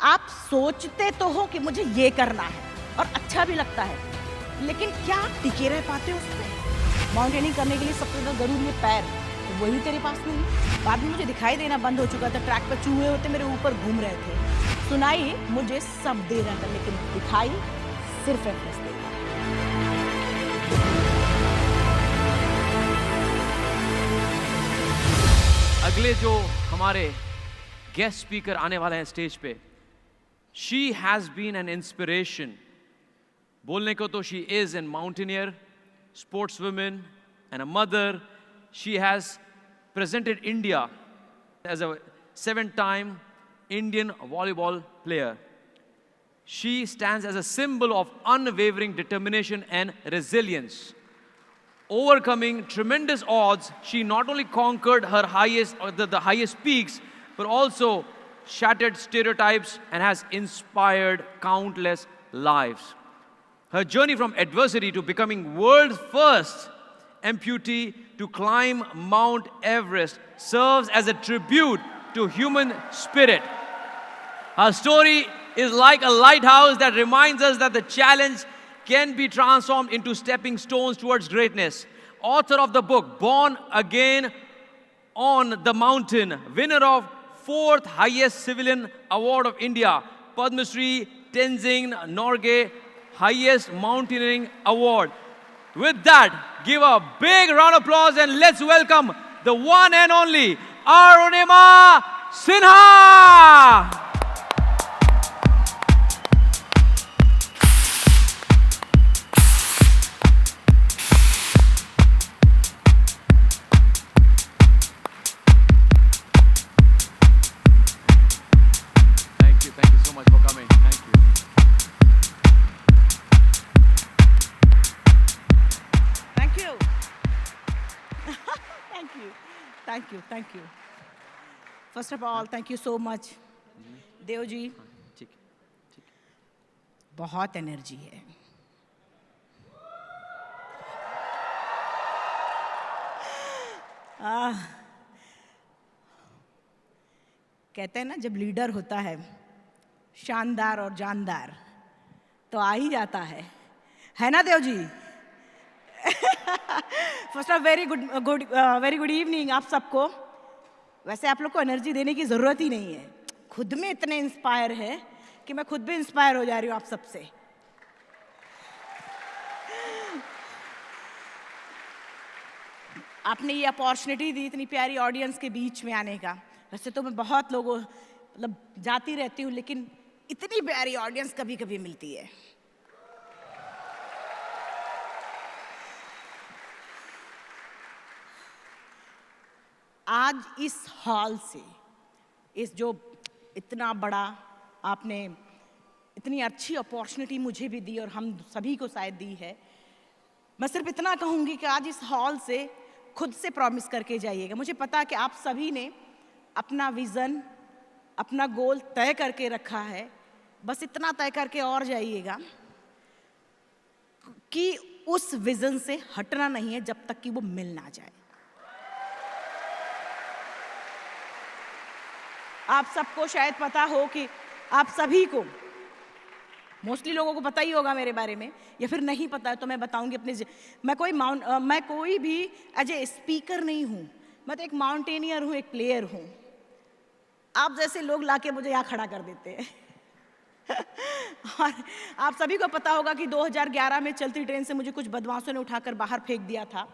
आप सोचते तो हो कि मुझे ये करना है और अच्छा भी लगता है, लेकिन क्या आप टिके रह पाते हो उसमें? माउंटेनिंग करने के लिए सबसे ज़्यादा ज़रूरी है पैर, तो वही तेरे पास नहीं। बाद में मुझे दिखाई देना बंद हो चुका था, ट्रैक पर चूहे होते मेरे ऊपर घूम रहे थे। सुनाई मुझे सब दे रहा था, लेकिन दिखाई सिर्फ रेफरेंस दे रहा। अगले जो हमारे गेस्ट स्पीकर आने वाले हैं स्टेज पे, she has been an inspiration. बोलने को तो she is a mountaineer, sports women and a mother. She has presented India as a 7-time Indian volleyball player. She stands as a symbol of unwavering determination and resilience. Overcoming tremendous odds, she not only conquered her the highest peaks, but also shattered stereotypes and has inspired countless lives. Her journey from adversity to becoming world's first amputee to climb Mount Everest serves as a tribute to human spirit. Her story is like a lighthouse that reminds us that the challenge can be transformed into stepping stones towards greatness. Author of the book Born Again on the Mountain, winner of 4th highest civilian award of India, Padma Shri Tenzing Norgay highest mountaineering award. With that, give a big round of applause and let's welcome the one and only Arunima Sinha. Thank you so much for coming. Thank you. Thank you. First of all, thank you so much. Dev ji, ठीक. बहुत energy है. कहते हैं ना, जब leader होता है शानदार और जानदार, तो आ ही जाता है ना Dev ji? First of very good evening आप सबको. वैसे आप लोग को एनर्जी देने की ज़रूरत ही नहीं है, खुद में इतने इंस्पायर है कि मैं खुद भी इंस्पायर हो जा रही हूँ आप सबसे. आपने ये अपॉर्चुनिटी दी इतनी प्यारी ऑडियंस के बीच में आने का. वैसे तो मैं बहुत लोगों मतलब जाती रहती हूँ, लेकिन इतनी प्यारी ऑडियंस कभी कभी मिलती है. आज इस हॉल से, इस जो इतना बड़ा आपने इतनी अच्छी अपॉर्चुनिटी मुझे भी दी और हम सभी को शायद दी है, मैं सिर्फ इतना कहूँगी कि आज इस हॉल से खुद से प्रॉमिस करके जाइएगा. मुझे पता है कि आप सभी ने अपना विज़न, अपना गोल तय करके रखा है. बस इतना तय करके और जाइएगा कि उस विज़न से हटना नहीं है जब तक कि वो मिल ना जाए. आप सबको शायद पता हो कि आप सभी को, मोस्टली लोगों को पता ही होगा मेरे बारे में, या फिर नहीं पता है तो मैं बताऊंगी अपने. मैं कोई भी एज ए स्पीकर नहीं हूँ, मैं तो एक माउंटेनियर हूँ, एक प्लेयर हूँ. आप जैसे लोग लाके मुझे यहाँ खड़ा कर देते हैं. और आप सभी को पता होगा कि 2011 में चलती ट्रेन से मुझे कुछ बदमाशों ने उठाकर बाहर फेंक दिया था.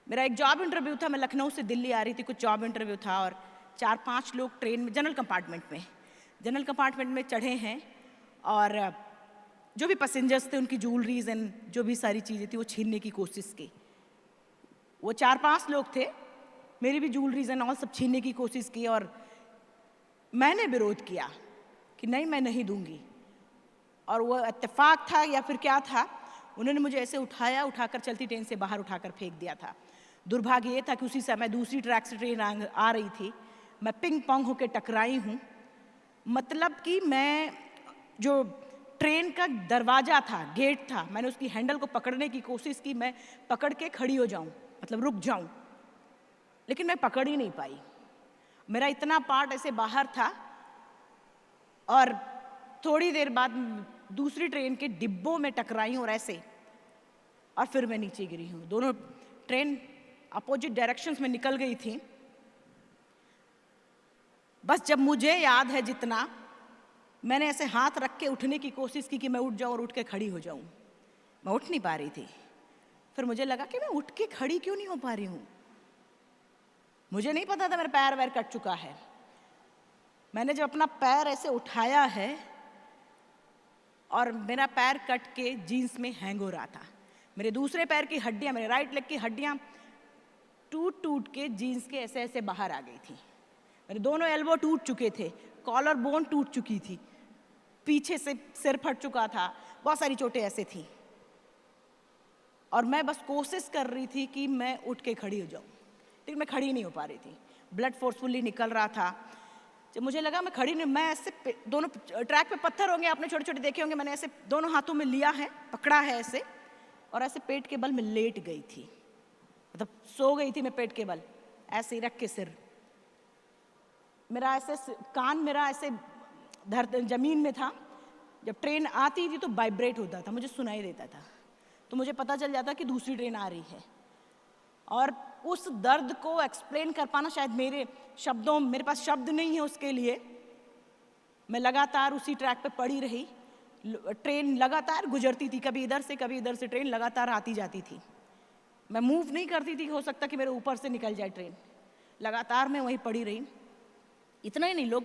मेरा एक जॉब इंटरव्यू था, मैं लखनऊ से दिल्ली आ रही थी, कुछ जॉब इंटरव्यू था, और 4-5 लोग ट्रेन में जनरल कंपार्टमेंट में चढ़े हैं, और जो भी पैसेंजर्स थे उनकी ज्वेलरीज एंड जो भी सारी चीज़ें थी वो छीनने की कोशिश की. वो 4-5 लोग थे, मेरी भी ज्वेलरीज एंड ऑल सब छीनने की कोशिश की, और मैंने विरोध किया कि नहीं, मैं नहीं दूंगी. और वो इत्तेफाक था या फिर क्या था, उन्होंने मुझे ऐसे उठाकर चलती ट्रेन से बाहर उठाकर फेंक दिया था. दुर्भाग्य ये था कि उसी समय दूसरी ट्रैक से ट्रेन आ रही थी, मैं पिंग पोंग होकर टकराई हूँ. मतलब कि मैं जो ट्रेन का दरवाज़ा था, गेट था, मैंने उसकी हैंडल को पकड़ने की कोशिश की, मैं पकड़ के खड़ी हो जाऊँ, मतलब रुक जाऊँ, लेकिन मैं पकड़ ही नहीं पाई. मेरा इतना पार्ट ऐसे बाहर था और थोड़ी देर बाद दूसरी ट्रेन के डिब्बों में टकराई और ऐसे, और फिर मैं नीचे गिरी हूँ। दोनों ट्रेन अपोजिट डायरेक्शंस में निकल गई थी। बस जब मुझे याद है जितना, मैंने ऐसे हाथ रख के उठने की कोशिश की कि मैं उठ जाऊं और उठ के खड़ी हो जाऊं। मैं उठ नहीं पा रही थी। फिर मुझे लगा कि मैं उठ के खड़ी क्यों नहीं हो पा रही हूं। मुझे नहीं पता था मेरा पैर वैर कट चुका है। मैंने जब अपना पैर ऐसे उठाया है और मेरा पैर कट के जीन्स में हैंग हो रहा था। मेरे दूसरे पैर की हड्डियां, मेरे राइट लेग की हड्डियां टूट टूट के जीन्स के ऐसे ऐसे बाहर आ गई थी। मेरे दोनों एल्बो टूट चुके थे, कॉलर बोन टूट चुकी थी, पीछे से सिर फट चुका था, बहुत सारी चोटें ऐसे थी। और मैं बस कोशिश कर रही थी कि मैं उठ के खड़ी हो जाऊं, लेकिन मैं खड़ी नहीं हो पा रही थी। ब्लड फोर्सफुली निकल रहा था। जब मुझे लगा मैं खड़ी नहीं, मैं ऐसे दोनों ट्रैक पे पत्थर होंगे, आपने छोटे छोटे देखे होंगे, मैंने ऐसे दोनों हाथों में लिया है, पकड़ा है ऐसे, और ऐसे पेट के बल में लेट गई थी। मतलब सो गई थी मैं पेट के बल, ऐसे ही रख के सिर। मेरा ऐसे कान मेरा ऐसे जमीन में था। जब ट्रेन आती थी तो वाइब्रेट होता था, मुझे सुनाई देता था, तो मुझे पता चल जाता कि दूसरी ट्रेन आ रही है। और उस दर्द को एक्सप्लेन कर पाना शायद मेरे पास शब्द नहीं है उसके लिए। मैं लगातार उसी ट्रैक पे पड़ी रही। ट्रेन लगातार गुजरती थी, कभी इधर से ट्रेन लगातार आती जाती थी। मैं मूव नहीं करती थी, हो सकता कि मेरे ऊपर से निकल जाए ट्रेन। लगातार मैं वहीं पड़ी रही। इतना ही नहीं, लोग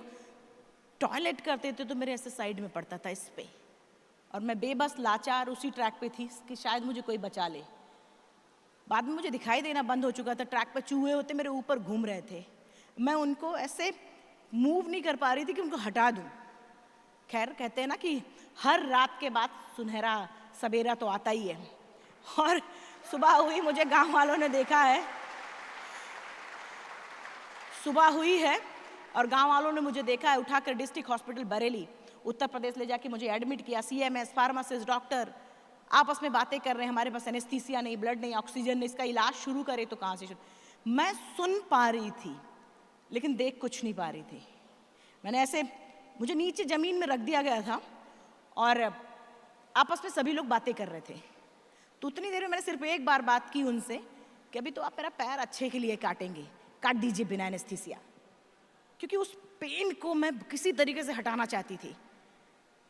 टॉयलेट करते थे तो मेरे ऐसे साइड में पड़ता था इस पे, और मैं बेबस लाचार उसी ट्रैक पे थी कि शायद मुझे कोई बचा ले। बाद में मुझे दिखाई देना बंद हो चुका था। ट्रैक पे चूहे होते मेरे ऊपर घूम रहे थे। मैं उनको ऐसे मूव नहीं कर पा रही थी कि उनको हटा दूं। खैर, कहते हैं ना कि हर रात के बाद सुनहरा सवेरा तो आता ही है। और सुबह हुई, मुझे गांव वालों ने देखा है, सुबह हुई है और गांव वालों ने मुझे देखा है, उठाकर डिस्ट्रिक्ट हॉस्पिटल बरेली उत्तर प्रदेश ले जाके मुझे एडमिट किया। सीएमएस, फार्मासिस्ट, डॉक्टर आपस में बातें कर रहे हैं। हमारे पास एनेस्थीसिया नहीं, ब्लड नहीं, ऑक्सीजन नहीं, इसका इलाज शुरू करे तो कहाँ से शुरू। मैं सुन पा रही थी लेकिन देख कुछ नहीं पा रही थी। मैंने ऐसे, मुझे नीचे जमीन में रख दिया गया था और आपस में सभी लोग बातें कर रहे थे। तो उतनी देर में मैंने सिर्फ एक बार बात की उनसे कि अभी तो आप मेरा पैर अच्छे के लिए काटेंगे, काट दीजिए बिना एनेस्थीसिया, क्योंकि उस पेन को मैं किसी तरीके से हटाना चाहती थी।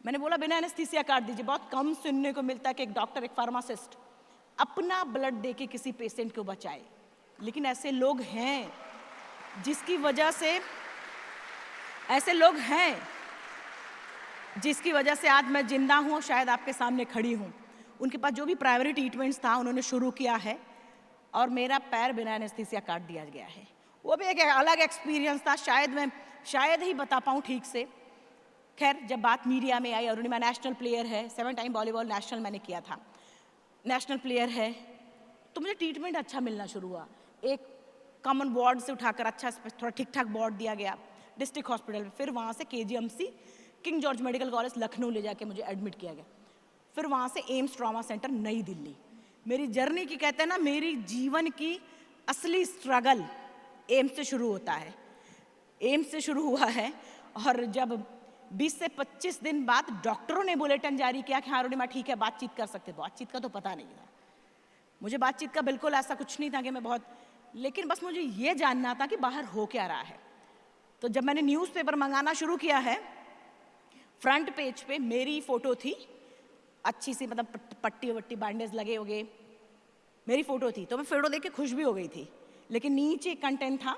मैंने बोला बिना एनेस्थीसिया काट दीजिए। बहुत कम सुनने को मिलता है कि एक डॉक्टर, एक फार्मासिस्ट अपना ब्लड देके किसी पेशेंट को बचाए, लेकिन ऐसे लोग हैं जिसकी वजह से आज मैं जिंदा हूँ, शायद आपके सामने खड़ी हूँ। उनके पास जो भी प्राइमरी ट्रीटमेंट्स था उन्होंने शुरू किया है और मेरा पैर बिना एनेस्थीसिया काट दिया गया है। वो भी एक अलग एक्सपीरियंस था, शायद ही बता पाऊँ ठीक से। खैर, जब बात मीडिया में आई, अरुणिमा नेशनल प्लेयर है, 7 टाइम वॉलीबॉल नेशनल मैंने किया था, नेशनल प्लेयर है, तो मुझे ट्रीटमेंट अच्छा मिलना शुरू हुआ। एक कॉमन वार्ड से उठाकर अच्छा थोड़ा ठीक ठाक वार्ड दिया गया डिस्ट्रिक्ट हॉस्पिटल में। फिर वहाँ से KGMC king George medical college Lucknow ले जाके मुझे एडमिट किया गया। फिर वहाँ से एम्स ट्रॉमा सेंटर नई दिल्ली। मेरी जर्नी की, कहते हैं ना, मेरी जीवन की असली स्ट्रगल एम्स से शुरू होता है। एम्स से शुरू हुआ है और जब 20 से 25 दिन बाद डॉक्टरों ने बुलेटिन जारी किया कि हाँ अरुणिमा ठीक है, बातचीत कर सकते। बातचीत का तो पता नहीं था मुझे, बातचीत का बिल्कुल ऐसा कुछ नहीं था कि मैं बहुत, लेकिन बस मुझे ये जानना था कि बाहर हो क्या रहा है। तो जब मैंने न्यूज़पेपर मंगाना शुरू किया है, फ्रंट पेज पे मेरी फ़ोटो थी, अच्छी सी, मतलब पट्टी वट्टी बैंडेज लगे हो गए, मेरी फ़ोटो थी। तो मैं फ़ोटो देख के खुश भी हो गई थी, लेकिन नीचे कंटेंट था।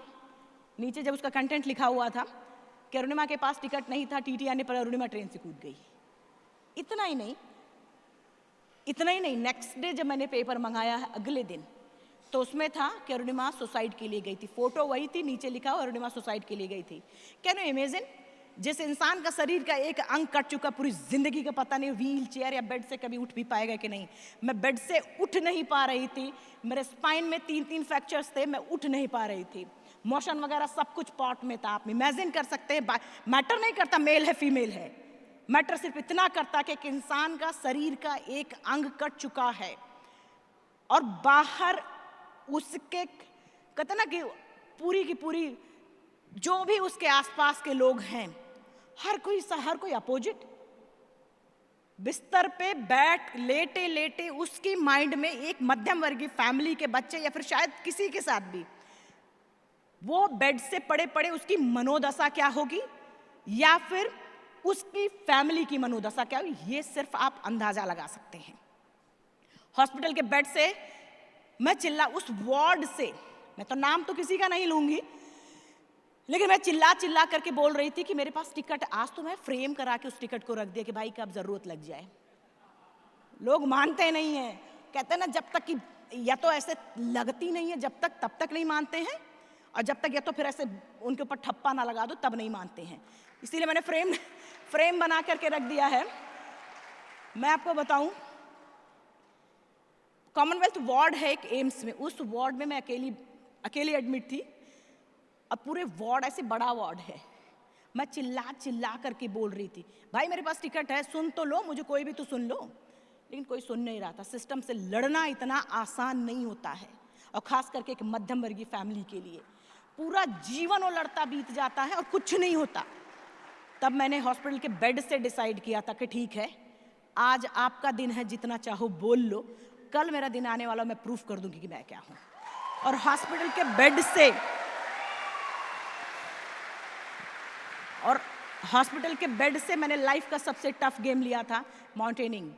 नीचे जब उसका कंटेंट लिखा हुआ था कि अरुणिमा के पास टिकट नहीं था, TT आने पर अरुणिमा ट्रेन से कूद गई। इतना ही नहीं, नेक्स्ट डे जब मैंने पेपर मंगाया है अगले दिन, तो उसमें था कि अरुणिमा सुसाइड के लिए गई थी। फोटो वही थी, नीचे लिखा हुआ अरुणिमा सुसाइड के लिए गई थी। कैन यू इमेजिन, जिस इंसान का शरीर का एक अंग कट चुका, पूरी जिंदगी का पता नहीं व्हील चेयर या बेड से कभी उठ भी पाएगा कि नहीं। मैं बेड से उठ नहीं पा रही थी, मेरे स्पाइन में 3 फ्रैक्चर्स थे, मैं उठ नहीं पा रही थी। मोशन वगैरह सब कुछ पॉट में था। आप इमेजिन कर सकते हैं, मैटर नहीं करता मेल है फीमेल है, मैटर सिर्फ इतना करता कि एक इंसान का शरीर का एक अंग कट चुका है और बाहर उसके, कहते ना कि पूरी की पूरी जो भी उसके आसपास के लोग हैं हर कोई अपोजिट। बिस्तर पे बैठ लेटे लेटे उसकी माइंड में एक मध्यम वर्गीय फैमिली के बच्चे या फिर शायद किसी के साथ भी वो बेड से पड़े पड़े उसकी मनोदशा क्या होगी या फिर उसकी फैमिली की मनोदशा क्या होगी, ये सिर्फ आप अंदाजा लगा सकते हैं। हॉस्पिटल के बेड से मैं उस वार्ड से, मैं तो नाम तो किसी का नहीं लूंगी, लेकिन मैं चिल्ला करके बोल रही थी कि मेरे पास टिकट, आज तो मैं फ्रेम करा के उस टिकट को रख दिया कि भाई कब जरूरत लग जाए। लोग मानते नहीं हैं, कहते हैं ना जब तक कि या तो ऐसे लगती नहीं है जब तक तब तक नहीं मानते हैं, और जब तक या तो फिर ऐसे उनके ऊपर ठप्पा ना लगा दो तब नहीं मानते हैं। इसीलिए मैंने फ्रेम बना करके रख दिया है। मैं आपको बताऊं, कॉमनवेल्थ वार्ड है एक एम्स में, उस वार्ड में मैं अकेली एडमिट थी। अब पूरे वार्ड ऐसे बड़ा वार्ड है, मैं चिल्ला करके बोल रही थी भाई मेरे पास टिकट है, सुन तो लो मुझे, कोई भी तो सुन लो। लेकिन कोई सुन नहीं रहा था। सिस्टम से लड़ना इतना आसान नहीं होता है, और खास करके एक मध्यम वर्गीय फैमिली के लिए पूरा जीवन वो लड़ता बीत जाता है और कुछ नहीं होता। तब मैंने हॉस्पिटल के बेड से डिसाइड किया था कि ठीक है, आज आपका दिन है, जितना चाहो बोल लो, कल मेरा दिन आने वाला, मैं प्रूफ कर दूंगी कि मैं क्या हूं। और हॉस्पिटल के बेड से मैंने लाइफ का सबसे टफ गेम लिया था, माउंटेनिंग।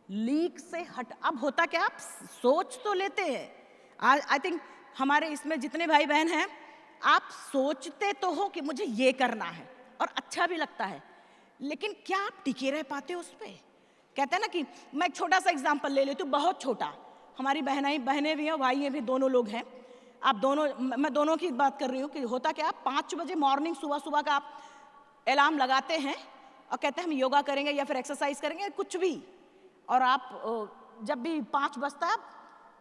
लीक से हट, अब होता क्या, आप सोच तो लेते हैं, आई थिंक हमारे इसमें जितने भाई बहन हैं आप सोचते तो हो कि मुझे ये करना है और अच्छा भी लगता है, लेकिन क्या आप टिके रह पाते हो उस पर? कहते हैं ना कि मैं एक छोटा सा एग्जांपल ले लेती हूँ, बहुत छोटा। हमारी बहनें भी हैं, भाई भी, दोनों लोग हैं। आप दोनों, मैं दोनों की बात कर रही हूँ कि होता क्या, 5 बजे मॉर्निंग सुबह का आप अलार्म लगाते हैं और कहते हैं हम योगा करेंगे या फिर एक्सरसाइज करेंगे, कुछ भी, और आप जब भी 5 बजता है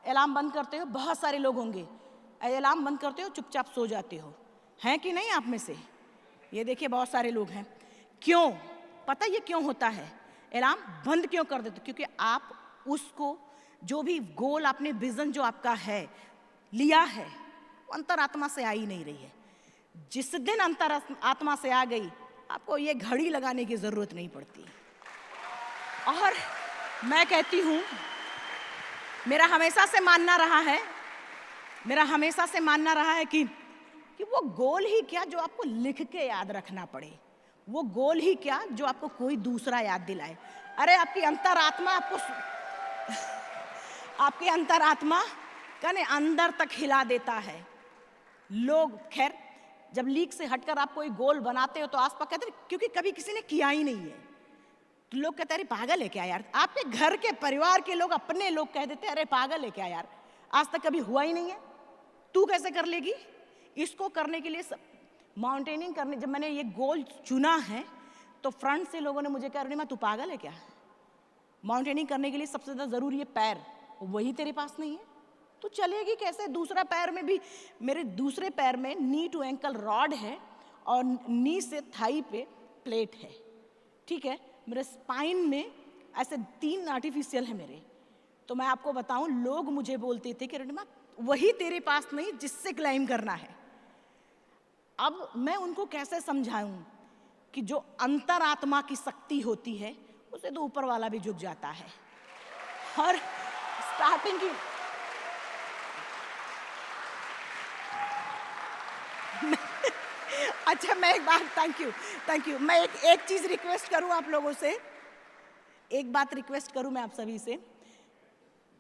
अलार्म बंद करते हो, बहुत सारे लोग होंगे अलार्म बंद करते हो, चुपचाप सो जाते हो, हैं कि नहीं आप में से? ये देखिए बहुत सारे लोग हैं। क्यों? पता ये क्यों होता है? अलार्म बंद क्यों कर देते? क्योंकि आप उसको, जो भी गोल आपने, विजन जो आपका है लिया है, वो अंतरात्मा से आ ही नहीं रही है। जिस दिन अंतरात्मा से आ गई, आपको ये घड़ी लगाने की जरूरत नहीं पड़ती। और मैं कहती हूं, मेरा हमेशा से मानना रहा है कि वो गोल ही क्या जो आपको लिख के याद रखना पड़े, वो गोल ही क्या जो आपको कोई दूसरा याद दिलाए। अरे आपकी अंतरात्मा का ने अंदर तक हिला देता है। लोग, खैर, जब लीक से हटकर आप कोई गोल बनाते हो तो आसपास कहते हैं, क्योंकि कभी किसी ने किया ही नहीं है, तो लोग कहते हैं अरे पागल है क्या यार। आपके घर के परिवार के लोग, अपने लोग कह देते हैं अरे पागल है क्या यार, आज तक कभी हुआ ही नहीं है, तू कैसे कर लेगी। इसको करने के लिए माउंटेनिंग करने, जब मैंने ये गोल चुना है तो फ्रंट से लोगों ने मुझे कहा अरे तू पागल है क्या, माउंटेनिंग करने के लिए सबसे ज्यादा जरूरी है पैर, वही तेरे पास नहीं है, तो चलेगी कैसे। दूसरा पैर में भी, मेरे दूसरे पैर में नी टू एंकल रॉड है और नी से थाई पे प्लेट है, ठीक है। मेरे स्पाइन में ऐसे 3 आर्टिफिशियल है मेरे। तो मैं आपको बताऊं, लोग मुझे बोलते थे कि रणिमा वही तेरे पास नहीं जिससे क्लाइम करना है। अब मैं उनको कैसे समझाऊं कि जो अंतरात्मा की शक्ति होती है उसे तो ऊपर वाला भी झुक जाता है। और स्टार्टिंग की अच्छा, मैं एक बात, थैंक यू, मैं एक चीज रिक्वेस्ट करूं आप लोगों से, एक बात रिक्वेस्ट करूं मैं आप सभी से,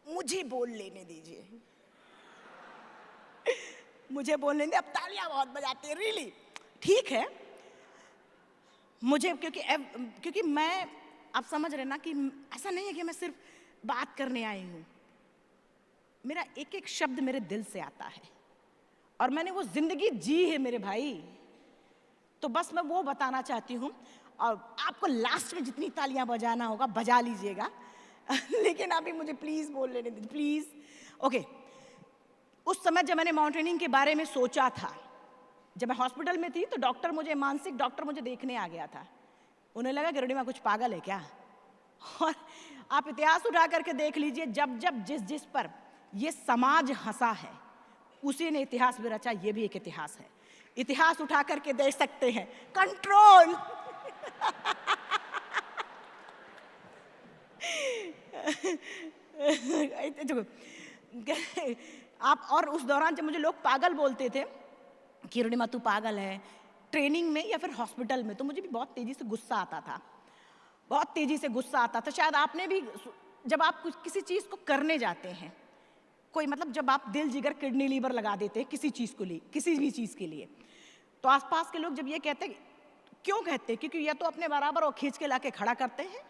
मुझे बोल लेने दीजिए, मुझे बोलने दे। अब तालियां बहुत बजाते हैं, रियली ठीक है मुझे, क्योंकि मैं, आप समझ रहे ना कि ऐसा नहीं है कि मैं सिर्फ बात करने आई हूं, मेरा एक एक शब्द मेरे दिल से आता है और मैंने वो जिंदगी जी है मेरे भाई। तो बस मैं वो बताना चाहती हूँ, और आपको लास्ट में जितनी तालियां बजाना होगा बजा लीजिएगा लेकिन अभी मुझे प्लीज बोल लेने दीजिए, प्लीज। ओके, उस समय जब मैंने माउंटेनिंग के बारे में सोचा था, जब मैं हॉस्पिटल में थी, तो मानसिक डॉक्टर मुझे देखने आ गया था। उन्हें लगा कि रणिमा कुछ पागल है क्या। और आप इतिहास उठा करके देख लीजिए, जब जिस पर ये समाज हंसा है उसी ने इतिहास भी रचा। ये भी एक इतिहास है, इतिहास उठा करके देख सकते हैं। कंट्रोल आप, और उस दौरान जब मुझे लोग पागल बोलते थे कि अरुणिमा तू पागल है, ट्रेनिंग में या फिर हॉस्पिटल में, तो मुझे भी बहुत तेजी से गुस्सा आता था, बहुत तेजी से गुस्सा आता था। शायद आपने भी, जब आप कुछ किसी चीज़ को करने जाते हैं, कोई मतलब जब आप दिल जिगर किडनी लीवर लगा देते हैं किसी चीज़ को लिए, किसी भी चीज़ के लिए, तो आसपास के लोग जब ये कहते हैं, क्यों कहते हैं? क्योंकि या तो अपने बराबर और खींच के लाके खड़ा करते हैं,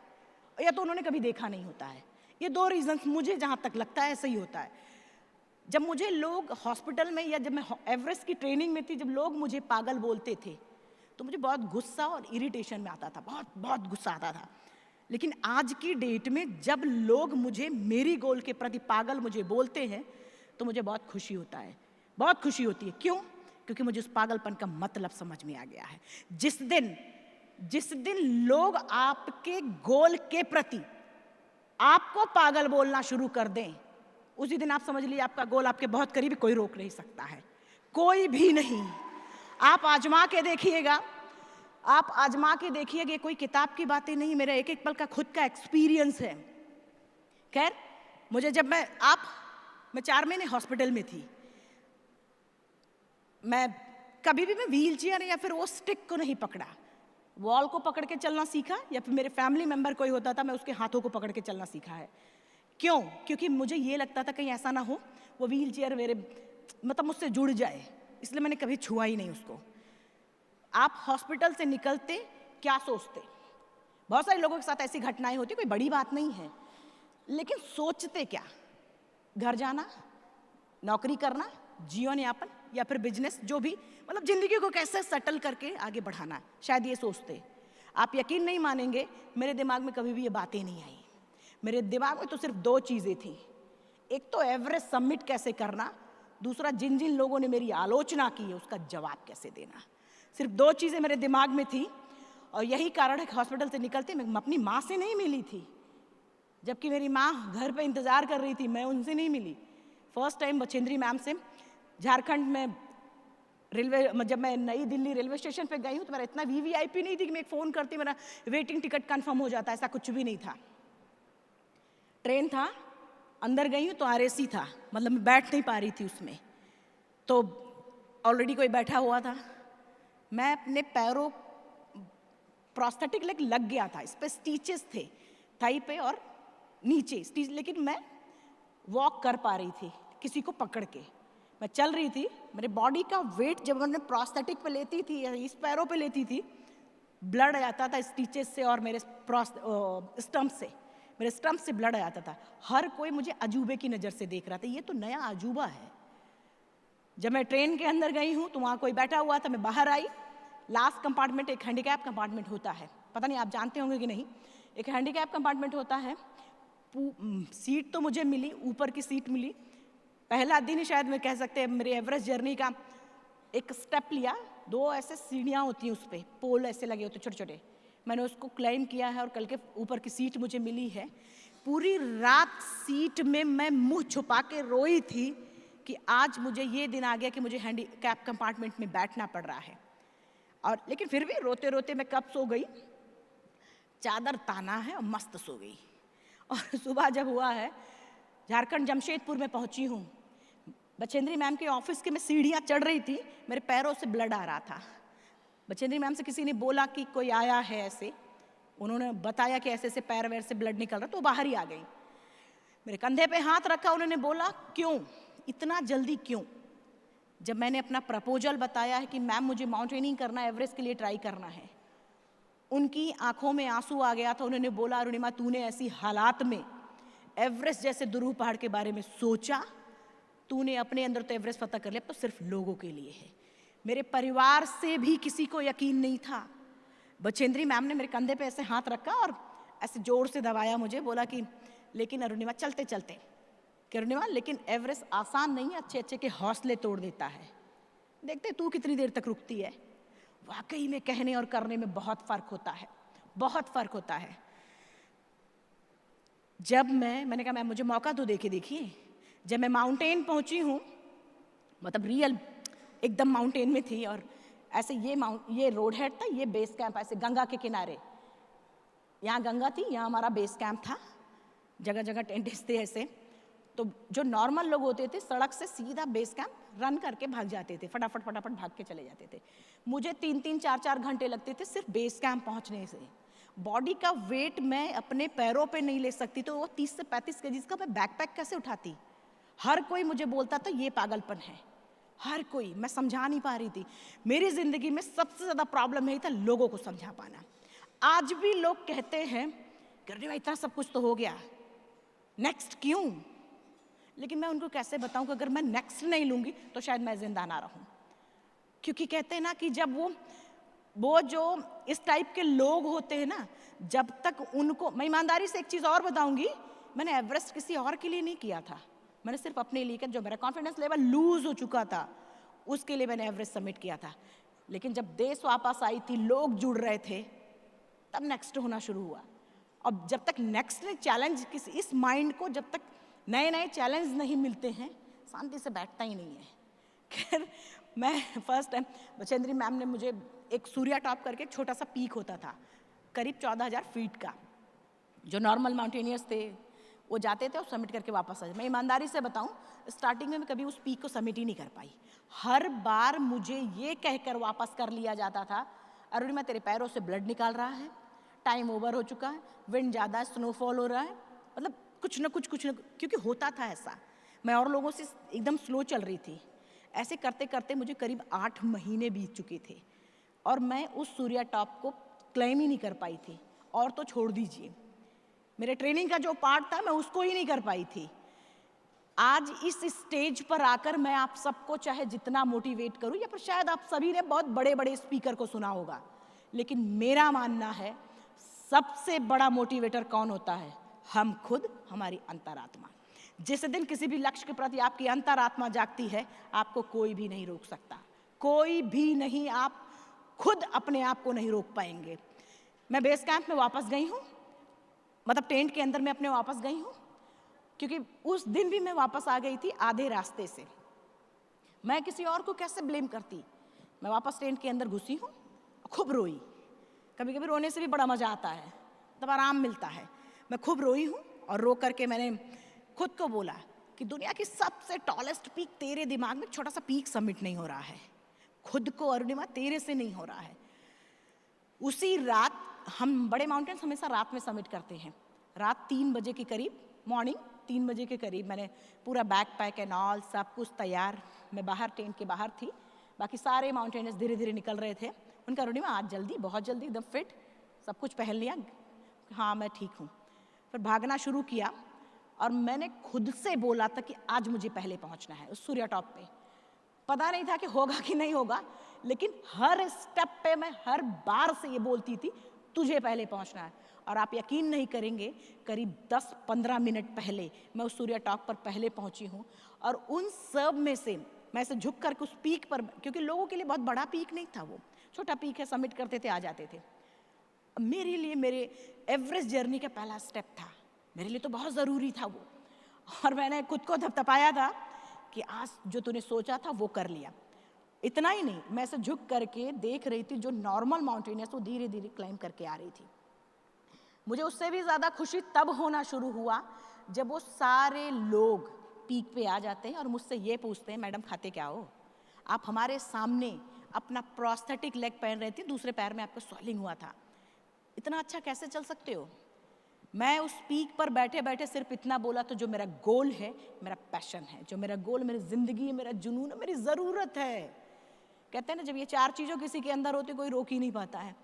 या तो उन्होंने कभी देखा नहीं होता है। ये दो रीजंस मुझे जहाँ तक लगता है ऐसा ही होता है। जब मुझे लोग हॉस्पिटल में, या जब मैं एवरेस्ट की ट्रेनिंग में थी, जब लोग मुझे पागल बोलते थे तो मुझे बहुत गुस्सा और इरिटेशन में आता था, बहुत बहुत गुस्सा आता था। लेकिन आज की डेट में जब लोग मुझे, मेरी गोल के प्रति पागल मुझे बोलते हैं, तो मुझे बहुत खुशी होता है, बहुत खुशी होती है। क्यों? क्योंकि मुझे उस पागलपन का मतलब समझ में आ गया है। जिस दिन लोग आपके गोल के प्रति आपको पागल बोलना शुरू कर दें, उसी दिन आप समझ लीजिए आपका गोल आपके बहुत करीब, कोई रोक नहीं सकता है, कोई भी नहीं। आप आजमा के देखिएगा, आप आजमा के देखिएगा, कोई किताब की बातें नहीं, मेरा एक एक पल का खुद का एक्सपीरियंस है। खैर, मुझे जब मैं 4 महीने हॉस्पिटल में थी, मैं कभी भी मैं व्हील चेयर या फिर वो स्टिक को नहीं पकड़ा, वॉल को पकड़ के चलना सीखा, या फिर मेरे फैमिली मेंबर कोई होता था मैं उसके हाथों को पकड़ के चलना सीखा है। क्यों? क्योंकि मुझे ये लगता था कहीं ऐसा ना हो वो व्हील चेयर मेरे मतलब मुझसे जुड़ जाए, इसलिए मैंने कभी छुआ ही नहीं उसको। आप हॉस्पिटल से निकलते क्या सोचते? बहुत सारे लोगों के साथ ऐसी घटनाएं होती, कोई बड़ी बात नहीं है, लेकिन सोचते क्या? घर जाना, नौकरी करना, जीवन यापन, या फिर बिजनेस, जो भी, मतलब जिंदगी को कैसे सेटल करके आगे बढ़ाना, शायद ये सोचते। आप यकीन नहीं मानेंगे, मेरे दिमाग में कभी भी ये बातें नहीं आई। मेरे दिमाग में तो सिर्फ 2 चीज़ें थी, एक तो एवरेस्ट सबमिट कैसे करना, दूसरा जिन जिन लोगों ने मेरी आलोचना की है उसका जवाब कैसे देना। सिर्फ 2 चीज़ें मेरे दिमाग में थी, और यही कारण है कि हॉस्पिटल से निकलते मैं अपनी माँ से नहीं मिली थी, जबकि मेरी माँ घर पे इंतज़ार कर रही थी, मैं उनसे नहीं मिली। फर्स्ट टाइम बचेंद्री मैम से झारखंड में जब मैं नई दिल्ली रेलवे स्टेशन पे गई हूँ, तो मेरा इतना वीवीआईपी नहीं थी कि मैं एक फ़ोन करती मेरा वेटिंग टिकट कंफर्म हो जाता, ऐसा कुछ भी नहीं था। ट्रेन था, अंदर गई हूँ तो आरएसी था, मतलब मैं बैठ नहीं पा रही थी उसमें, तो ऑलरेडी कोई बैठा हुआ था। मैं अपने पैरों, प्रोस्थेटिक लेग लग गया था, इस पर स्टिचेस थे थाई पे और नीचे स्टिच, लेकिन मैं वॉक कर पा रही थी किसी को पकड़ के, मैं चल रही थी। मेरे बॉडी का वेट जब मैं प्रोस्थेटिक पे लेती थी या इस पैरों पे लेती थी, ब्लड आता था स्टिचेस से और मेरे स्टम्प से, मेरे स्टम्प से ब्लड आता था। हर कोई मुझे अजूबे की नज़र से देख रहा था, ये तो नया अजूबा है। जब मैं ट्रेन के अंदर गई हूँ तो वहाँ कोई बैठा हुआ था, मैं बाहर आई, लास्ट कंपार्टमेंट एक हैंडीकैप कंपार्टमेंट होता है, पता नहीं आप जानते होंगे कि नहीं, एक हैंडीकैप कंपार्टमेंट होता है। सीट तो मुझे मिली, ऊपर की सीट मिली। पहला दिन ही शायद मैं कह सकते हैं मेरे एवरेस्ट जर्नी का, एक स्टेप लिया, 2 ऐसे सीढ़ियाँ होती हैं उस पर, पोल ऐसे लगे होते छोटे छोटे, मैंने उसको क्लाइम किया है और कल के ऊपर की सीट मुझे मिली है। पूरी रात सीट में मैं मुंह छुपा के रोई थी कि आज मुझे ये दिन आ गया कि मुझे हैंडीकैप कंपार्टमेंट में बैठना पड़ रहा है। और लेकिन फिर भी रोते रोते मैं कब सो गई, चादर ताना है और मस्त सो गई। और सुबह जब हुआ है, झारखंड जमशेदपुर में पहुंची हूँ, बचेंद्री मैम के ऑफिस के मैं सीढ़ियाँ चढ़ रही थी, मेरे पैरों से ब्लड आ रहा था। बचेंद्री मैम से किसी ने बोला कि कोई आया है ऐसे, उन्होंने बताया कि ऐसे ऐसे पैर वैर से ब्लड निकल रहा, तो बाहर ही आ गई। मेरे कंधे पे हाथ रखा, उन्होंने बोला क्यों, इतना जल्दी क्यों? जब मैंने अपना प्रपोजल बताया है कि मैम मुझे माउंटेनिंग करना है, एवरेस्ट के लिए ट्राई करना है, उनकी आंखों में आंसू आ गया था। उन्होंने बोला अरुणिमा तूने ऐसी हालात में एवरेस्ट जैसे दुरूह पहाड़ के बारे में सोचा, तूने अपने अंदर तो एवरेस्ट फतह कर लिया, अब तो सिर्फ लोगों के लिए है। मेरे परिवार से भी किसी को यकीन नहीं था। बचेंद्री मैम ने मेरे कंधे पे ऐसे हाथ रखा और ऐसे जोर से दबाया मुझे, बोला कि लेकिन अरुणिमा चलते चलते, कि अरुणिमा लेकिन एवरेस्ट आसान नहीं है, अच्छे अच्छे के हौसले तोड़ देता है, देखते तू कितनी देर तक रुकती है। वाकई में कहने और करने में बहुत फर्क होता है, बहुत फर्क होता है। जब मैंने कहा मैम मुझे मौका तो दे के देखिए। जब मैं माउंटेन पहुंची हूँ, मतलब रियल एकदम माउंटेन में थी, और ऐसे ये रोड हेड था, ये बेस कैंप, ऐसे गंगा के किनारे, यहाँ गंगा थी, यहाँ हमारा बेस कैंप था, जगह जगह टेंट थे ऐसे। तो जो नॉर्मल लोग होते थे सड़क से सीधा बेस कैंप रन करके भाग जाते थे, फटाफट फटाफट भाग के चले जाते थे। मुझे 3-3 4-4 घंटे लगते थे सिर्फ बेस कैंप पहुंचने से। बॉडी का वेट मैं अपने पैरों पे नहीं ले सकती, तो वो 30 से 35 केजी का मैं बैकपैक कैसे उठाती। हर कोई मुझे बोलता था ये पागलपन है, हर कोई, मैं समझा नहीं पा रही थी। मेरी जिंदगी में सबसे ज्यादा प्रॉब्लम यही था, लोगों को समझा पाना। आज भी लोग कहते हैं कि भाई इतना सब कुछ तो हो गया, नेक्स्ट क्यों? लेकिन मैं उनको कैसे बताऊं कि अगर मैं नेक्स्ट नहीं लूंगी तो शायद मैं जिंदा ना रहूं। क्योंकि कहते हैं ना कि जब वो जो इस टाइप के लोग होते हैं ना, जब तक उनको, मैं ईमानदारी से एक चीज और बताऊंगी, मैंने एवरेस्ट किसी और के लिए नहीं किया था, मैंने सिर्फ अपने लिए किया। जो मेरा कॉन्फिडेंस लेवल लूज हो चुका था उसके लिए मैंने एवरेस्ट सबमिट किया था। लेकिन जब देश वापस आई थी, लोग जुड़ रहे थे, तब नेक्स्ट होना शुरू हुआ। और जब तक नेक्स्ट चैलेंज, इस माइंड को जब तक नए नए चैलेंज नहीं मिलते हैं, शांति से बैठता ही नहीं है। खैर, मैं फर्स्ट टाइम बचेंद्री मैम ने मुझे एक सूर्या टॉप करके एक छोटा सा पीक होता था, करीब 14,000 फीट का, जो नॉर्मल माउंटेनियर्स थे वो जाते थे और सबमिट करके वापस आ जाते। मैं ईमानदारी से बताऊं, स्टार्टिंग में मैं कभी उस पीक को सबमिट ही नहीं कर पाई। हर बार मुझे ये कहकर वापस कर लिया जाता था, अरुणिमा तेरे पैरों से ब्लड निकाल रहा है, टाइम ओवर हो चुका है, विंड ज़्यादा है, स्नोफॉल हो रहा है, मतलब कुछ ना कुछ क्योंकि होता था ऐसा। मैं और लोगों से एकदम स्लो चल रही थी। ऐसे करते करते मुझे करीब 8 महीने बीत चुके थे और मैं उस सूर्या टॉप को क्लेम ही नहीं कर पाई थी। और तो छोड़ दीजिए, मेरे ट्रेनिंग का जो पार्ट था मैं उसको ही नहीं कर पाई थी। आज इस स्टेज पर आकर मैं आप सबको चाहे जितना मोटिवेट करूं, या फिर शायद आप सभी ने बहुत बड़े बड़े स्पीकर को सुना होगा, लेकिन मेरा मानना है सबसे बड़ा मोटिवेटर कौन होता है? हम खुद, हमारी अंतरात्मा। जिस दिन किसी भी लक्ष्य के प्रति आपकी अंतरात्मा जागती है, आपको कोई भी नहीं रोक सकता, कोई भी नहीं। आप खुद अपने आप को नहीं रोक पाएंगे। मैं बेस कैंप में वापस गई हूँ, मतलब टेंट के अंदर मैं अपने वापस गई हूँ, क्योंकि उस दिन भी मैं वापस आ गई थी आधे रास्ते से। मैं किसी और को कैसे ब्लेम करती? मैं वापस टेंट के अंदर घुसी हूँ, खूब रोई। कभी कभी रोने से भी बड़ा मजा आता है, तब आराम मिलता है। मैं खूब रोई हूँ और रो करके मैंने खुद को बोला कि दुनिया की सबसे टॉलेस्ट पीक तेरे दिमाग में छोटा सा पीक सबमिट नहीं हो रहा है। खुद को अरुणिमा तेरे से नहीं हो रहा है। उसी रात, हम बड़े माउंटेन्स हमेशा रात में सबमिट करते हैं, रात 3 बजे के करीब, मॉर्निंग 3 बजे के करीब मैंने पूरा बैक पैक एंड ऑल सब कुछ तैयार, मैं बाहर टेंट के बाहर थी, बाकी सारे माउंटेनियर्स धीरे धीरे निकल रहे थे। उनका अरुणिमा आज जल्दी, बहुत जल्दी, एकदम फिट, सब कुछ पहन लिया। हाँ मैं ठीक हूँ। फिर भागना शुरू किया और मैंने खुद से बोला था कि आज मुझे पहले पहुँचना है उस सूर्या टॉप पे। पता नहीं था कि होगा कि नहीं होगा, लेकिन हर स्टेप पे मैं हर बार से ये बोलती थी तुझे पहले पहुँचना है। और आप यकीन नहीं करेंगे, करीब 10-15 मिनट पहले मैं उस सूर्या टॉप पर पहले पहुँची हूँ। और उन सब में से मैं ऐसे झुक करके उस पीक पर, क्योंकि लोगों के लिए बहुत बड़ा पीक नहीं था, वो छोटा पीक है, सबमिट करते थे, आ जाते थे। मेरे लिए मेरे एवरेस्ट जर्नी का पहला स्टेप था, मेरे लिए तो बहुत ज़रूरी था वो। और मैंने खुद को थपथपाया था कि आज जो तूने सोचा था वो कर लिया। इतना ही नहीं, मैं ऐसे झुक करके देख रही थी जो नॉर्मल माउंटेनियर्स वो धीरे धीरे क्लाइंब करके आ रही थी। मुझे उससे भी ज़्यादा खुशी तब होना शुरू हुआ जब वो सारे लोग पीक पे आ जाते हैं और मुझसे ये पूछते हैं, मैडम खाते क्या हो? आप हमारे सामने अपना प्रोस्थेटिक लेग पहन रहे थे, दूसरे पैर में आपको स्वेलिंग हुआ था, इतना अच्छा कैसे चल सकते हो? मैं उस पीक पर बैठे बैठे सिर्फ इतना बोला, तो जो मेरा गोल है, मेरा पैशन है, जो मेरा गोल, मेरी जिंदगी है, मेरा जुनून है, मेरी ज़रूरत है। कहते हैं ना, जब ये 4 चीज़ों किसी के अंदर होती कोई रोक ही नहीं पाता है।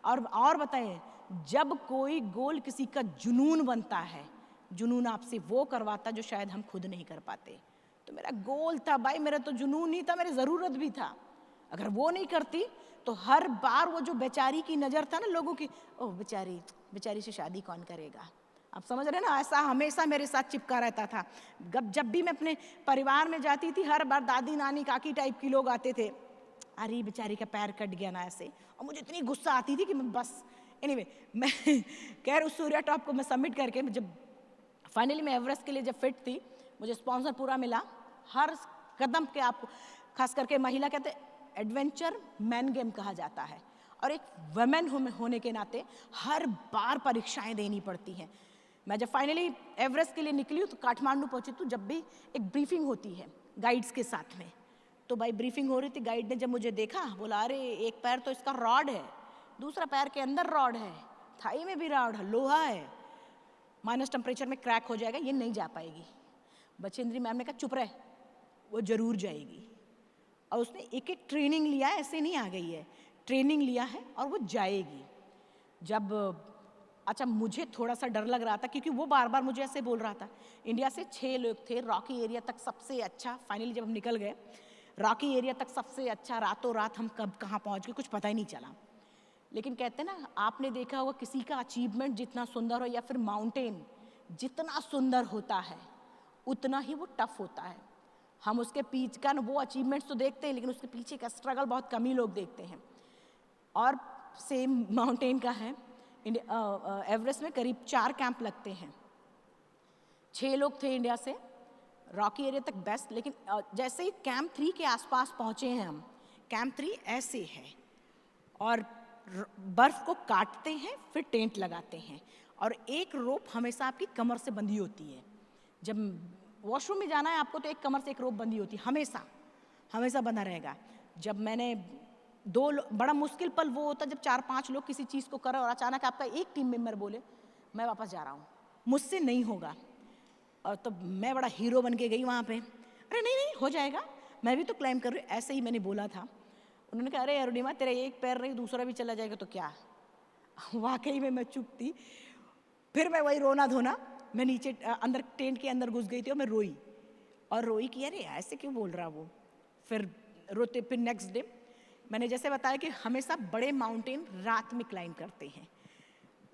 और बताएं, जब कोई गोल किसी का जुनून बनता है, जुनून आपसे वो करवाता जो शायद हम खुद नहीं कर पाते। तो मेरा गोल था भाई, मेरा तो जुनून ही था, मेरी ज़रूरत भी था। अगर वो नहीं करती तो हर बार वो जो बेचारी की नज़र था ना लोगों की, ओह बेचारी से शादी कौन करेगा, आप समझ रहे ना, ऐसा हमेशा मेरे साथ चिपका रहता था। जब भी मैं अपने परिवार में जाती थी, हर बार दादी नानी काकी टाइप की लोग आते थे, अरे बेचारी का पैर कट गया ना ऐसे, और मुझे इतनी गुस्सा आती थी कि मैं बस एनीवे मैं खैर उस सूर्या टॉप को मैं सबमिट करके, जब फाइनली मैं एवरेस्ट के लिए जब फिट थी, मुझे स्पॉन्सर पूरा मिला। हर कदम के आपको, खास करके महिला कहते एडवेंचर मैन गेम कहा जाता है, और एक वुमेन होने के नाते हर बार परीक्षाएं देनी पड़ती हैं। मैं जब फाइनली एवरेस्ट के लिए निकली हूँ तो काठमांडू पहुंची, तो जब भी एक ब्रीफिंग होती है गाइड्स के साथ में, तो भाई ब्रीफिंग हो रही थी, गाइड ने जब मुझे देखा बोला अरे एक पैर तो इसका रॉड है, दूसरा पैर के अंदर रॉड है, थाई में भी रॉड है, लोहा है, माइनस टेम्परेचर में क्रैक हो जाएगा, ये नहीं जा पाएगी। बचेंद्री मैम ने कहा चुप रहे, वो जरूर जाएगी। और उसने एक एक ट्रेनिंग लिया, ऐसे नहीं आ गई है, ट्रेनिंग लिया है और वो जाएगी। जब अच्छा मुझे थोड़ा सा डर लग रहा था क्योंकि वो बार बार मुझे ऐसे बोल रहा था। इंडिया से 6 लोग थे, रॉकी एरिया तक सबसे अच्छा, फाइनली जब हम निकल गए रॉकी एरिया तक सबसे अच्छा, रातों रात हम कब कहाँ पहुँच गए कुछ पता ही नहीं चला। लेकिन कहते हैं ना, आपने देखा होगा किसी का अचीवमेंट जितना सुंदर हो या फिर माउंटेन जितना सुंदर होता है उतना ही वो टफ होता है। हम उसके पीछे का वो अचीवमेंट्स तो देखते हैं लेकिन उसके पीछे का स्ट्रगल बहुत कम ही लोग देखते हैं। और सेम माउंटेन का है, एवरेस्ट में करीब 4 कैंप लगते हैं। 6 लोग थे इंडिया से, रॉकी एरिया तक बेस्ट। लेकिन जैसे ही कैंप 3 के आसपास पहुंचे हैं हम, कैंप 3 ऐसे है और बर्फ को काटते हैं फिर टेंट लगाते हैं, और एक रोप हमेशा आपकी कमर से बंधी होती है। जब वॉशरूम में जाना है आपको तो एक कमर से एक रोप बंधी होती है, हमेशा हमेशा बंधा रहेगा। जब मैंने बड़ा मुश्किल पल वो होता जब 4-5 लोग किसी चीज़ को करें और अचानक आपका एक टीम मेंबर बोले मैं वापस जा रहा हूँ, मुझसे नहीं होगा। और तो मैं बड़ा हीरो बन के गई वहाँ पे, अरे नहीं नहीं हो जाएगा, मैं भी तो क्लाइम कर रही हूँ, ऐसे ही मैंने बोला था। उन्होंने कहा अरे अरुणिमा तेरा एक पैर नहीं दूसरा भी चला जाएगा तो क्या। वाकई में मैं चुप थी। फिर मैं वही रोना धोना, मैं नीचे अंदर टेंट के अंदर घुस गई थी और मैं रोई कि अरे ऐसे क्यों बोल रहा वो। फिर रोते, फिर नेक्स्ट डे मैंने जैसे बताया कि हमेशा बड़े माउंटेन रात में क्लाइम करते हैं।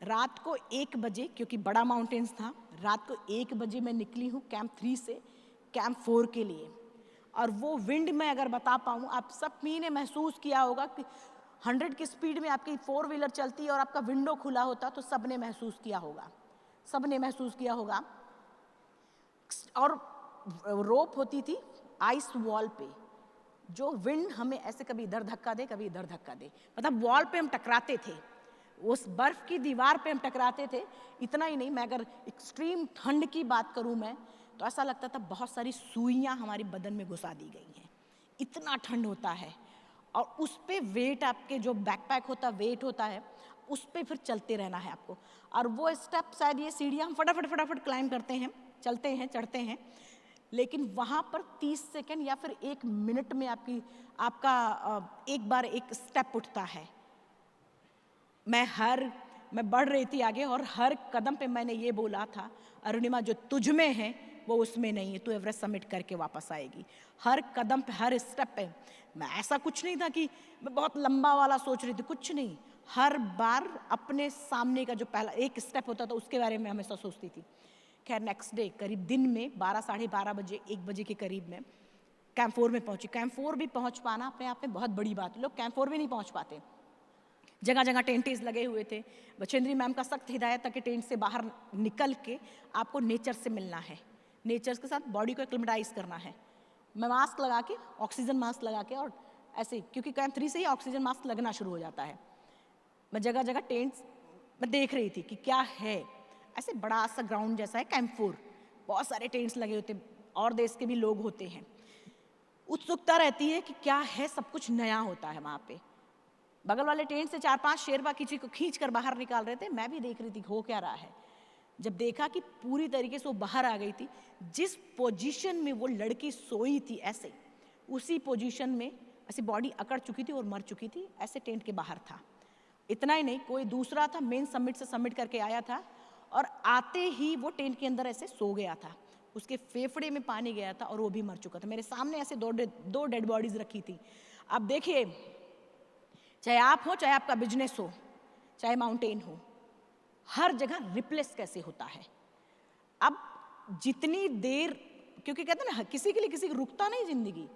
रात को 1 बजे, क्योंकि बड़ा माउंटेन्स था, रात को 1 बजे मैं निकली हूँ कैंप 3 से कैंप 4 के लिए। और वो विंड में अगर बता पाऊँ, आप सब ने महसूस किया होगा कि 100 की स्पीड में आपकी 4 व्हीलर चलती है और आपका विंडो खुला होता, तो सब ने महसूस किया होगा, सब ने महसूस किया होगा। और रोप होती थी आइस वॉल पे, जो विंड हमें ऐसे कभी इधर धक्का दे कभी इधर धक्का दे, मतलब वॉल पे हम टकराते थे, उस बर्फ की दीवार पे हम टकराते थे। इतना ही नहीं, मैं अगर एक्सट्रीम ठंड की बात करूं मैं, तो ऐसा लगता था बहुत सारी सुइयां हमारी बदन में घुसा दी गई हैं, इतना ठंड होता है। और उस पे वेट, आपके जो बैकपैक होता है वेट होता है, उस पे फिर चलते रहना है आपको। और वो स्टेप शायद ये सीढ़ियाँ हम फटाफट क्लाइम करते हैं, चलते हैं, चढ़ते हैं, लेकिन वहाँ पर 30 सेकंड या फिर 1 मिनट में आपका एक बार एक स्टेप उठता है। मैं बढ़ रही थी आगे और हर कदम पे मैंने ये बोला था, अरुणिमा जो तुझ में है वो उसमें नहीं है, तू एवरेस्ट समिट करके वापस आएगी। हर कदम पे, हर स्टेप पे। मैं ऐसा कुछ नहीं था कि मैं बहुत लंबा वाला सोच रही थी, कुछ नहीं। हर बार अपने सामने का जो पहला एक स्टेप होता था उसके बारे में हमेशा सोचती थी। खैर नेक्स्ट डे करीब दिन में 12, साढ़े 12 बजे, 1 बजे के करीब में कैंप 4 में पहुंची। कैंप 4 भी पहुंच पाना अपने आप में बहुत बड़ी बात है, लोग कैंप 4 भी नहीं पहुंच पाते। जगह जगह टेंटेज लगे हुए थे। बचेंद्री मैम का सख्त हिदायत था कि टेंट से बाहर निकल के आपको नेचर से मिलना है, नेचर के साथ बॉडी को एक्लिमेटाइज करना है। मैं मास्क लगा के, ऑक्सीजन मास्क लगा के, और ऐसे क्योंकि कैंप 3 से ही ऑक्सीजन मास्क लगना शुरू हो जाता है। मैं जगह जगह टेंट्स मैं देख रही थी कि क्या है, ऐसे बड़ा सा ग्राउंड जैसा है कैंप 4, बहुत सारे टेंट्स लगे होते, और देश के भी लोग होते हैं। उत्सुकता रहती है कि क्या है, सब कुछ नया होता है वहाँ पे। बगल वाले टेंट से 4-5 शेरवा किसी को खींच कर बाहर निकाल रहे थे, मैं भी देख रही थी हो क्या रहा है। जब देखा कि पूरी तरीके से वो बाहर आ गई थी, जिस पोजीशन में वो लड़की सोई थी ऐसे, उसी पोजीशन में ऐसे बॉडी अकड़ चुकी थी और मर चुकी थी, ऐसे टेंट के बाहर था। इतना ही नहीं, कोई दूसरा था मेन समिट से सबमिट करके आया था और आते ही वो टेंट के अंदर ऐसे सो गया था, उसके फेफड़े में पानी गया था और वो भी मर चुका था। मेरे सामने ऐसे दो डेड बॉडीज रखी थी। अब देखिए, चाहे आप हो, चाहे आपका बिजनेस हो, चाहे माउंटेन हो, हर जगह रिप्लेस कैसे होता है। अब जितनी देर, क्योंकि कहते हैं ना किसी के लिए किसी की रुकता नहीं जिंदगी।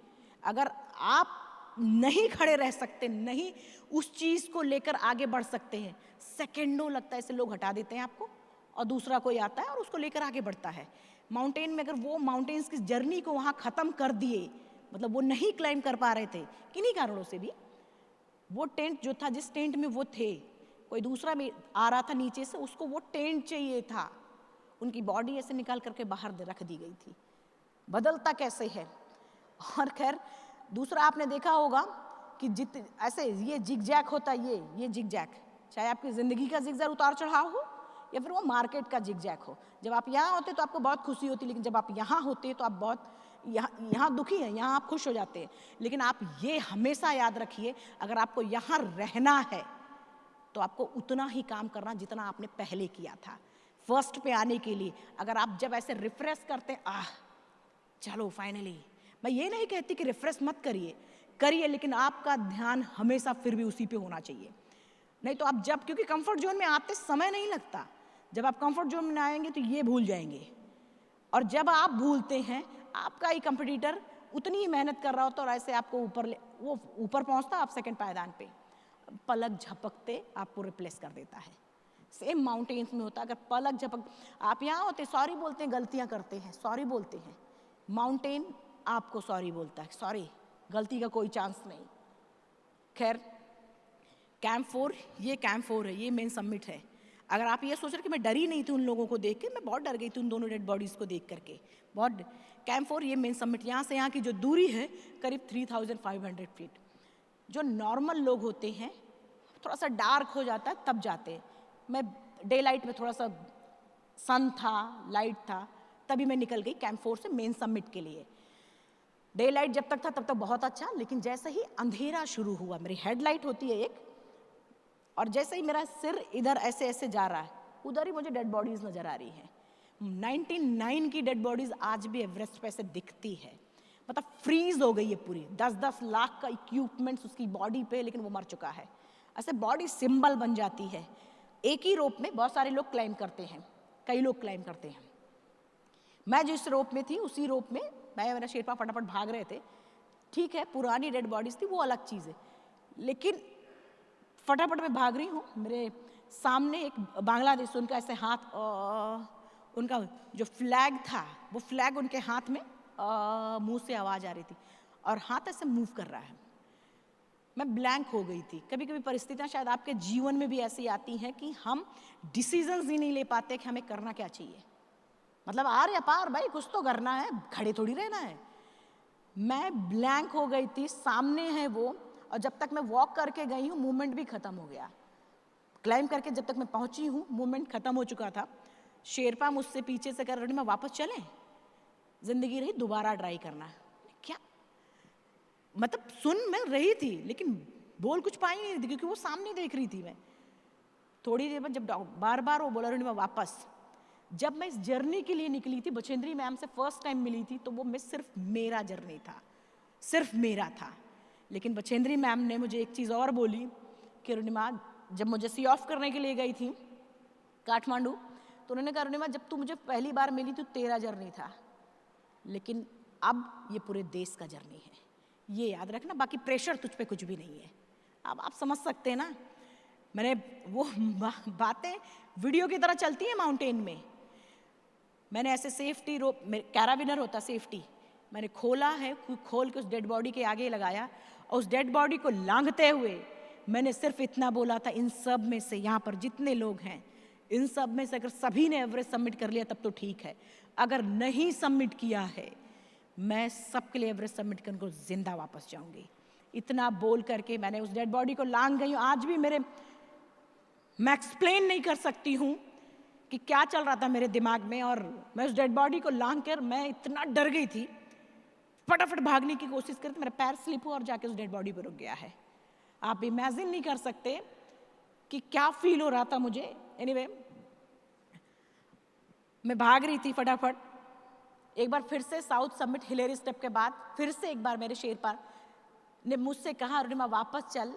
अगर आप नहीं खड़े रह सकते, नहीं उस चीज को लेकर आगे बढ़ सकते हैं, सेकंडों लगता है, ऐसे लोग हटा देते हैं आपको और दूसरा कोई आता है और उसको लेकर आगे बढ़ता है। माउंटेन में अगर वो माउंटेन्स की जर्नी को वहां खत्म कर दिए मतलब वो नहीं क्लाइम कर पा रहे थे किन्हीं कारणों से भी। वो टेंट जो था, जिस टेंट में वो थे, कोई दूसरा भी आ रहा था नीचे से, उसको वो टेंट चाहिए था। उनकी बॉडी ऐसे निकाल करके बाहर रख दी गई थी। बदलता कैसे है। और खैर दूसरा आपने देखा होगा कि ऐसे ये जिग जैक होता है, ये जिग जैक, चाहे आपकी ज़िंदगी का जिग जैक उतार चढ़ाव हो या फिर वो मार्केट का जिग जैक हो। जब आप यहाँ होते तो आपको बहुत खुशी होती, लेकिन जब आप यहाँ होते तो आप बहुत यहाँ दुखी हैं, यहाँ आप खुश हो जाते हैं। लेकिन आप ये हमेशा याद रखिए, अगर आपको यहाँ रहना है तो आपको उतना ही काम करना जितना आपने पहले किया था। फर्स्ट पे आने के लिए अगर आप जब ऐसे रिफ्रेश करते हैं, चलो फाइनली, मैं ये नहीं कहती कि रिफ्रेश मत करिए, लेकिन आपका ध्यान हमेशा फिर भी उसी पे होना चाहिए। नहीं तो आप जब, क्योंकि कंफर्ट जोन में आते समय नहीं लगता, जब आप कंफर्ट जोन में आएंगे तो ये भूल जाएंगे। और जब आप भूलते हैं, आपका ही कंपटीटर उतनी ही मेहनत कर रहा होता और ऐसे आपको वो ऊपर पहुंचता, आप सेकंड पायदान पे, पलक झपकते आपको रिप्लेस कर देता है। सेम माउंटेन्स में होता है, अगर पलक झपक, आप यहाँ होते सॉरी बोलते हैं, गलतियाँ करते हैं, सॉरी बोलते हैं, माउंटेन आपको सॉरी बोलता है, सॉरी, गलती का कोई चांस नहीं। खैर कैंप 4, ये कैंप 4 है, ये मेन समिट है। अगर आप ये सोच रहे कि मैं डरी नहीं थी उन लोगों को देख के, मैं बहुत डर गई थी उन दोनों डेड बॉडीज़ को देख करके, बहुत। कैंप 4 ये मेन समिट, यहाँ से यहाँ की जो दूरी है करीब 3500 फीट। जो नॉर्मल लोग होते हैं, थोड़ा सा डार्क हो जाता है तब जाते हैं। मैं डे लाइट में, थोड़ा सा सन था, लाइट था, तभी मैं निकल गई कैंप 4 से मेन समिट के लिए। डे लाइट जब तक था तब तक बहुत अच्छा, लेकिन जैसे ही अंधेरा शुरू हुआ, मेरी हेडलाइट होती है एक, और जैसे ही मेरा सिर इधर ऐसे ऐसे जा रहा है, उधर ही मुझे डेड बॉडीज नजर आ रही हैं। 99 की डेड बॉडीज आज भी एवरेस्ट पे ऐसे दिखती है, मतलब फ्रीज हो गई है पूरी। 10-10 लाख का इक्विपमेंट्स उसकी बॉडी पे, लेकिन वो मर चुका है। ऐसे बॉडी सिंबल बन जाती है। एक ही रोप में बहुत सारे लोग क्लाइम करते हैं, कई लोग क्लाइम करते हैं। मैं जिस रोप में थी उसी रोप में मैं, मेरा शेरपा फटाफट भाग रहे थे। ठीक है, पुरानी डेड बॉडीज थी, वो अलग चीज़ है, लेकिन फटाफट मैं भाग रही हूँ। मेरे सामने एक बांग्लादेश, उनका ऐसे हाथ, उनका जो फ्लैग था, वो फ्लैग उनके हाथ में, मुंह से आवाज़ आ रही थी और हाथ ऐसे मूव कर रहा है। मैं ब्लैंक हो गई थी। कभी कभी परिस्थितियाँ शायद आपके जीवन में भी ऐसी आती हैं कि हम डिसीजंस ही नहीं ले पाते कि हमें करना क्या चाहिए। मतलब आर या पार भाई, कुछ तो करना है, खड़े थोड़ी रहना है। मैं ब्लैंक हो गई थी, सामने है वो, और जब तक मैं वॉक करके गई हूँ मूवमेंट भी खत्म हो गया। क्लाइम करके जब तक मैं पहुंची हूँ मूवमेंट खत्म हो चुका था। शेरपा मुझसे पीछे से कर रही, मैं वापस चलें, जिंदगी रही दोबारा ट्राई करना है। क्या मतलब, सुन मैं रही थी लेकिन बोल कुछ पाई नहीं थी, क्योंकि वो सामने देख रही थी। मैं थोड़ी देर बाद जब बार बार वो बोला, मैं वापस, जब मैं इस जर्नी के लिए निकली थी, बचेंद्री मैम से फर्स्ट टाइम मिली थी, तो वो मैं सिर्फ मेरा जर्नी था, सिर्फ मेरा था। लेकिन बचेंद्री मैम ने मुझे एक चीज़ और बोली कि अरुणिमा, जब मुझे सी ऑफ करने के लिए गई थी काठमांडू, तो उन्होंने कहा अरुणिमा, जब तू मुझे पहली बार मिली तो तेरा जर्नी था, लेकिन अब ये पूरे देश का जर्नी है, ये याद रखना। बाकी प्रेशर तुझ पे कुछ भी नहीं है। अब आप समझ सकते हैं ना, मैंने वो बातें वीडियो की तरह चलती हैं माउंटेन में। मैंने ऐसे सेफ्टी रोप, कैराबिनर होता सेफ्टी, मैंने खोला है, खोल के उस डेड बॉडी के आगे लगाया, और उस डेड बॉडी को लांघते हुए मैंने सिर्फ इतना बोला था, इन सब में से, यहाँ पर जितने लोग हैं, इन सब में से अगर सभी ने एवरेस्ट सबमिट कर लिया तब तो ठीक है, अगर नहीं सबमिट किया है, मैं सबके लिए एवरेस्ट सबमिट करके उनको जिंदा वापस जाऊंगी। इतना बोल करके मैंने उस डेड बॉडी को लांघ गई हूँ। आज भी मैं एक्सप्लेन नहीं कर सकती हूँ कि क्या चल रहा था मेरे दिमाग में, और मैं उस डेड बॉडी को लांघ कर मैं इतना डर गई थी, फटाफट भागने की कोशिश करती, मेरा पैर स्लिप हुआ और जाके उस डेड बॉडी पर रुक गया है। आप इमेजिन नहीं कर सकते कि क्या फील हो रहा था मुझे। एनीवे, मैं भाग रही थी फटाफट। एक बार फिर से साउथ समिट हिलेरी स्टेप के बाद फिर से एक बार मेरे शेरपा ने मुझसे कहा, अरुणिमा वापस चल,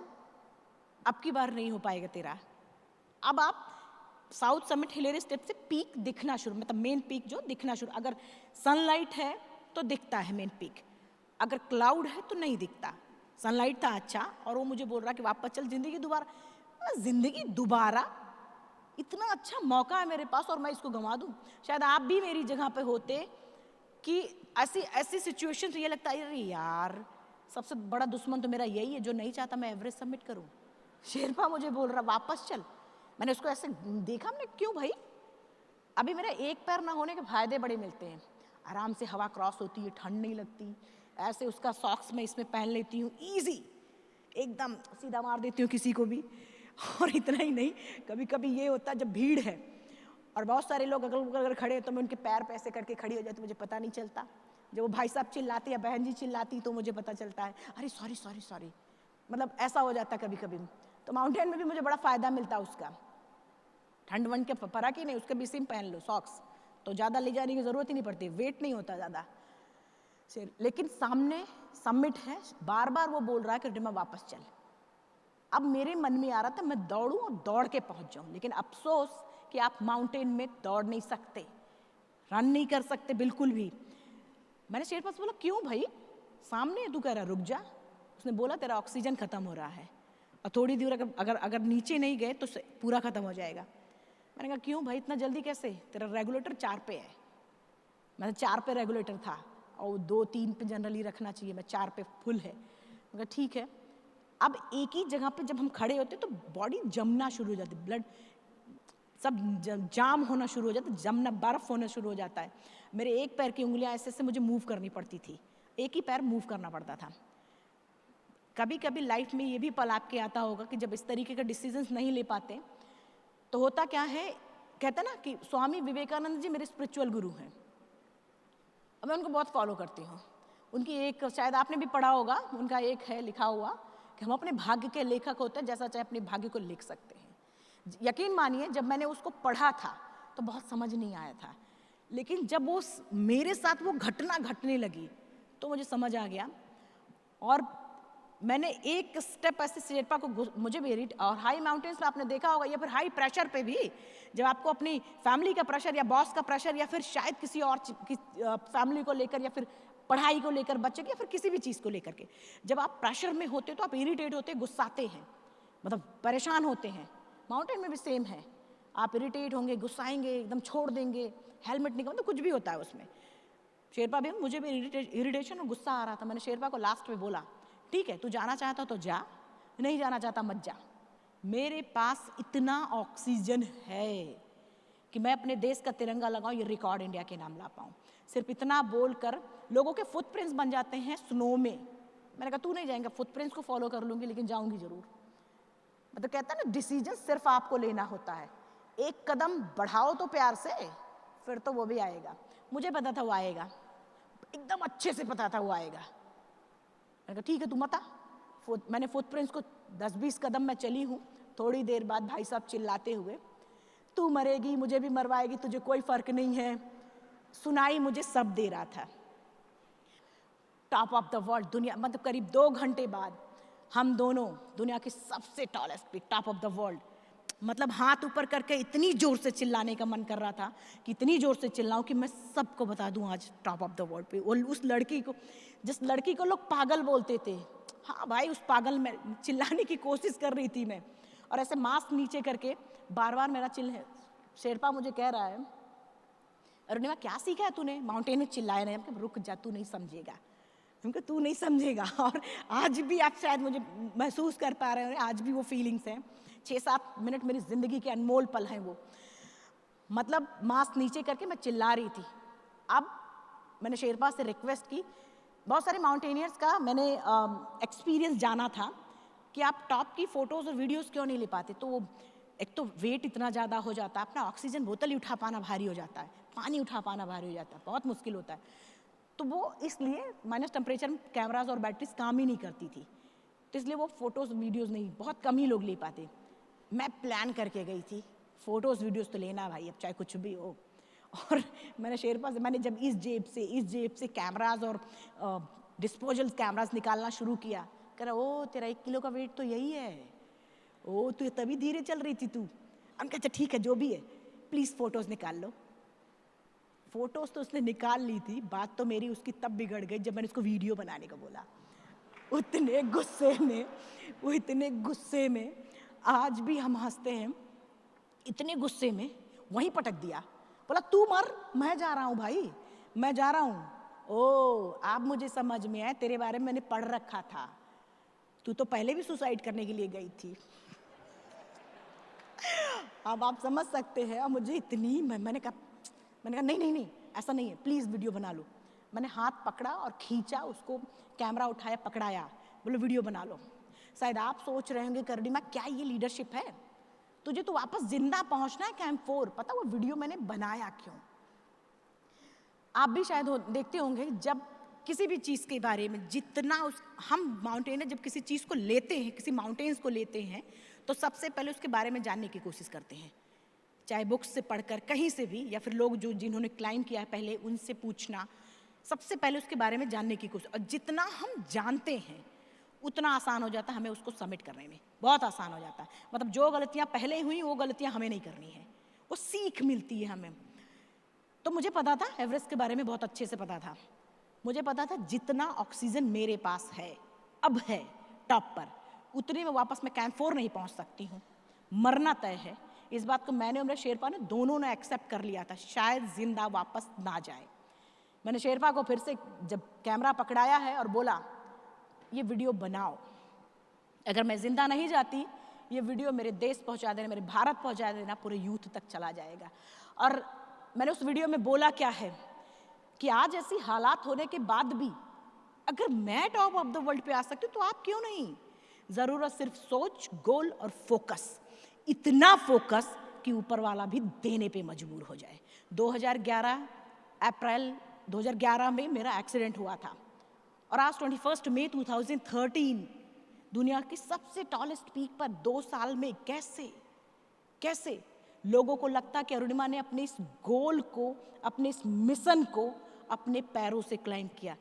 अब की बार नहीं हो पाएगा तेरा। अब आप साउथ समिट हिलेरी स्टेप से पीक दिखना शुरू, मतलब मेन पीक जो दिखना शुरू, अगर सनलाइट है तो दिखता है मेन पीक, अगर क्लाउड है तो नहीं दिखता। सनलाइट था अच्छा, और वो मुझे बोल रहा कि वापस चल, जिंदगी दोबारा। जिंदगी दोबारा, इतना अच्छा मौका है मेरे पास और मैं इसको गंवा दूं? शायद आप भी मेरी जगह पे होते कि ऐसी ऐसी सिचुएशन से ये लगता है अरे यार सबसे बड़ा दुश्मन तो मेरा यही है जो नहीं चाहता मैं एवरेस्ट सबमिट करूं। शेरपा मुझे बोल रहा वापस चल। मैंने उसको ऐसे देखा, मैंने क्यों भाई, अभी मेरा एक पैर ना होने के फायदे बड़े मिलते हैं। आराम से हवा क्रॉस होती है, ठंड नहीं लगती, ऐसे उसका सॉक्स मैं इसमें पहन लेती हूँ, ईजी एकदम सीधा मार देती हूँ किसी को भी। और इतना ही नहीं, कभी कभी ये होता है जब भीड़ है और बहुत सारे लोग अगल बगल अगर खड़े हैं तो मैं उनके पैर पे ऐसे करके खड़ी हो जाती, मुझे पता नहीं चलता। जब वो भाई साहब चिल्लाते या बहन जी चिल्लाती तो मुझे पता चलता है अरे सॉरी सॉरी सॉरी, मतलब ऐसा हो जाता कभी कभी। तो माउंटेन में भी मुझे बड़ा फ़ायदा मिलता उसका, ठंड वंड के फर्क ही नहीं, उसके भी सिम पहन लो सॉक्स, तो ज़्यादा ले जाने की ज़रूरत ही नहीं पड़ती, वेट नहीं होता ज़्यादा। लेकिन सामने सबमिट है, बार बार वो बोल रहा है कि रिमा वापस चल। अब मेरे मन में आ रहा था मैं दौड़ूं और दौड़ के पहुंच जाऊं, लेकिन अफसोस कि आप माउंटेन में दौड़ नहीं सकते, रन नहीं कर सकते बिल्कुल भी। मैंने शेरपा से बोला क्यों भाई, सामने है, तू कह रहा रुक जा। उसने बोला तेरा ऑक्सीजन खत्म हो रहा है और थोड़ी दूर अगर अगर नीचे नहीं गए तो पूरा खत्म हो जाएगा। मैंने कहा क्यों भाई इतना जल्दी कैसे, तेरा रेगुलेटर 4 पे है। मैंने 4 पे रेगुलेटर था और 2-3 पे जनरली रखना चाहिए, मैं 4 पे फुल है। मैं कहा ठीक है। अब एक ही जगह पे जब हम खड़े होते तो बॉडी जमना शुरू हो जाती, ब्लड सब जाम होना शुरू हो जाता, जमना, बर्फ होना शुरू हो जाता है। मेरे एक पैर की उंगलियां ऐसे ऐसे मुझे मूव करनी पड़ती थी, एक ही पैर मूव करना पड़ता था। कभी कभी लाइफ में ये भी पल आपके आता होगा कि जब इस तरीके का डिसीजंस नहीं ले पाते तो होता क्या है, कहते ना कि स्वामी विवेकानंद जी मेरे स्पिरिचुअल गुरु हैं, और मैं उनको बहुत फॉलो करती हूँ। उनकी एक, शायद आपने भी पढ़ा होगा, उनका एक है लिखा हुआ कि हम अपने भाग्य के लेखक होते हैं, जैसा चाहे अपने भाग्य को लिख सकते हैं। यकीन मानिए जब मैंने उसको पढ़ा था तो बहुत समझ नहीं आया था, लेकिन जब वो मेरे साथ वो घटना घटने लगी तो मुझे समझ आ गया। और मैंने एक स्टेप ऐसे शेरपा को, मुझे भी और हाई माउंटेन्स में आपने देखा होगा या फिर हाई प्रेशर पे भी, जब आपको अपनी फैमिली का प्रेशर या बॉस का प्रेशर या फिर शायद किसी और फैमिली को लेकर या फिर पढ़ाई को लेकर, बच्चे की या फिर किसी भी चीज़ को लेकर के, जब आप प्रेशर में होते तो आप इरिटेट होते, गुस्साते हैं, मतलब परेशान होते हैं। माउंटेन में भी सेम है, आप इरिटेट होंगे, गुस्साएंगे, एकदम छोड़ देंगे, हेलमेट निकाल, तो कुछ भी होता है उसमें। शेरपा भी, मुझे भी इरिटेशन और गुस्सा आ रहा था। मैंने शेरपा को लास्ट में बोला ठीक है तू जाना चाहता तो जा, नहीं जाना चाहता मत जा, मेरे पास इतना ऑक्सीजन है कि मैं अपने देश का तिरंगा लगाऊं, ये रिकॉर्ड इंडिया के नाम ला पाऊं। सिर्फ इतना बोलकर लोगों के फुटप्रिंट्स बन जाते हैं स्नो में। मैंने कहा तू नहीं जाएगा, फुटप्रिंट्स को फॉलो कर लूंगी लेकिन जाऊंगी जरूर। मतलब कहता है ना, डिसीजन सिर्फ आपको लेना होता है, एक कदम बढ़ाओ तो प्यार से, फिर तो वो भी आएगा। मुझे पता था वो आएगा, एकदम अच्छे से पता था वो आएगा। मैंने कहा ठीक है तू मत आ। मैंने फुटप्रिंट्स को 10-20 कदम मैं चली हूँ, थोड़ी देर बाद भाई साहब चिल्लाते हुए तू मरेगी, मुझे भी मरवाएगी, तुझे कोई फर्क नहीं है, सुनाई मुझे सब दे रहा था। टॉप ऑफ द वर्ल्ड, दुनिया, मतलब करीब 2 घंटे बाद हम दोनों दुनिया के सबसे टॉलेस्ट पे, टॉप ऑफ द वर्ल्ड, मतलब हाथ ऊपर करके इतनी जोर से चिल्लाने का मन कर रहा था कि इतनी जोर से चिल्लाऊं कि मैं सबको बता दूं आज टॉप ऑफ द वर्ल्ड पे। वो उस लड़की को, जिस लड़की को लोग पागल बोलते थे, हाँ भाई उस पागल में चिल्लाने की कोशिश कर रही थी मैं, और ऐसे मास्क नीचे करके बार बार मेरा शेरपा मुझे कह रहा है अरुणिमा क्या सीखा है तूने, माउंटेन में चिल्लाए रहे, रुक जा तू नहीं समझेगा, क्योंकि तू नहीं समझेगा। और आज भी आप शायद मुझे महसूस कर पा रहे हो, आज भी वो फीलिंग्स हैं। 6-7 मिनट मेरी जिंदगी के अनमोल पल हैं वो। मतलब मास्क नीचे करके मैं चिल्ला रही थी। अब मैंने शेरपा से रिक्वेस्ट की, बहुत सारे माउंटेनियर्स का मैंने एक्सपीरियंस जाना था कि आप टॉप की फ़ोटोज़ और वीडियोज़ क्यों नहीं ले पाते। तो वो एक तो वेट इतना ज़्यादा हो जाता है, अपना ऑक्सीजन बोतल ही उठा पाना भारी हो जाता है, पानी उठा पाना भारी हो जाता है, बहुत मुश्किल होता है। तो वो इसलिए माइनस टेम्परेचर में कैमराज और बैटरीज काम ही नहीं करती थी, तो इसलिए वो फ़ोटोज़ वीडियोज़ नहीं, बहुत कम ही लोग ले पाते। मैं प्लान करके गई थी, फ़ोटोज़ वीडियोज़ तो लेना भाई, अब चाहे कुछ भी हो। और मैंने शेरपा से, मैंने जब इस जेब से कैमराज और डिस्पोजल कैमराज निकालना शुरू किया, कह रहा ओ तेरा 1 किलो का वेट तो यही है, ओ तू तभी धीरे चल रही थी तू। हम कहा अच्छा ठीक है जो भी है, प्लीज़ फ़ोटोज़ निकाल लो। फ़ोटोज़ तो उसने निकाल ली थी, बात तो मेरी उसकी तब बिगड़ गई जब मैंने उसको वीडियो बनाने को बोला। उतने गुस्से में आज भी हम हंसते हैं, इतने गुस्से में वहीं पटक दिया, बोला तू मर, मैं जा रहा हूँ भाई, मैं जा रहा हूँ, ओ आप मुझे समझ में आए, तेरे बारे में मैंने पढ़ रखा था, तू तो पहले भी सुसाइड करने के लिए गई थी। अब आप समझ सकते हैं। और मुझे इतनी मैंने कहा नहीं नहीं नहीं ऐसा नहीं है, प्लीज़ वीडियो बना लो। मैंने हाथ पकड़ा और खींचा उसको, कैमरा उठाया, पकड़ाया, बोलो वीडियो बना लो। शायद आप सोच रहे होंगे करडी माँ क्या ये लीडरशिप है, तुझे तो वापस जिंदा पहुंचना है कैंप 4। पता वो वीडियो मैंने बनाया क्यों? आप भी शायद देखते होंगे जब किसी भी चीज़ के बारे में जितना हम माउंटेनर जब किसी चीज़ को लेते हैं, किसी माउंटेन्स को लेते हैं, तो सबसे पहले उसके बारे में जानने की कोशिश करते हैं, चाहे बुक्स से पढ़कर, कहीं से भी, या फिर लोग जो जिन्होंने क्लाइंब किया है पहले उनसे पूछना। सबसे पहले उसके बारे में जानने की कोशिश, और जितना हम जानते हैं उतना आसान हो जाता है हमें उसको सबमिट करने में, बहुत आसान हो जाता है। मतलब जो गलतियाँ पहले हुई वो गलतियाँ हमें नहीं करनी है, वो सीख मिलती है हमें। तो मुझे पता था एवरेस्ट के बारे में, बहुत अच्छे से पता था। मुझे पता था जितना ऑक्सीजन मेरे पास है, अब है टॉप पर, उतने में वापस मैं कैंप 4 नहीं पहुंच सकती हूँ, मरना तय है। इस बात को मैंने और मेरे शेरपा ने दोनों ने एक्सेप्ट कर लिया था, शायद जिंदा वापस ना जाए। मैंने शेरपा को फिर से जब कैमरा पकड़ाया है और बोला ये वीडियो बनाओ, अगर मैं जिंदा नहीं जाती ये वीडियो मेरे देश पहुंचा देना, मेरे भारत पहुंचा देना, पूरे यूथ तक चला जाएगा। और मैंने उस वीडियो में बोला क्या है कि आज ऐसी हालात होने के बाद भी अगर मैं टॉप ऑफ द वर्ल्ड पे आ सकती हूँ तो आप क्यों नहीं? जरूरत सिर्फ सोच, गोल और फोकस, इतना फोकस कि ऊपर वाला भी देने पे मजबूर हो जाए। 2011 अप्रैल 2011 में मेरा एक्सीडेंट हुआ था और आज 21 मई 2013 दुनिया की सबसे टॉलेस्ट पीक पर 2 साल में कैसे लोगों को लगता कि अरुणिमा ने अपने इस गोल को, अपने इस मिशन को अपने पैरों से क्लाइंब किया,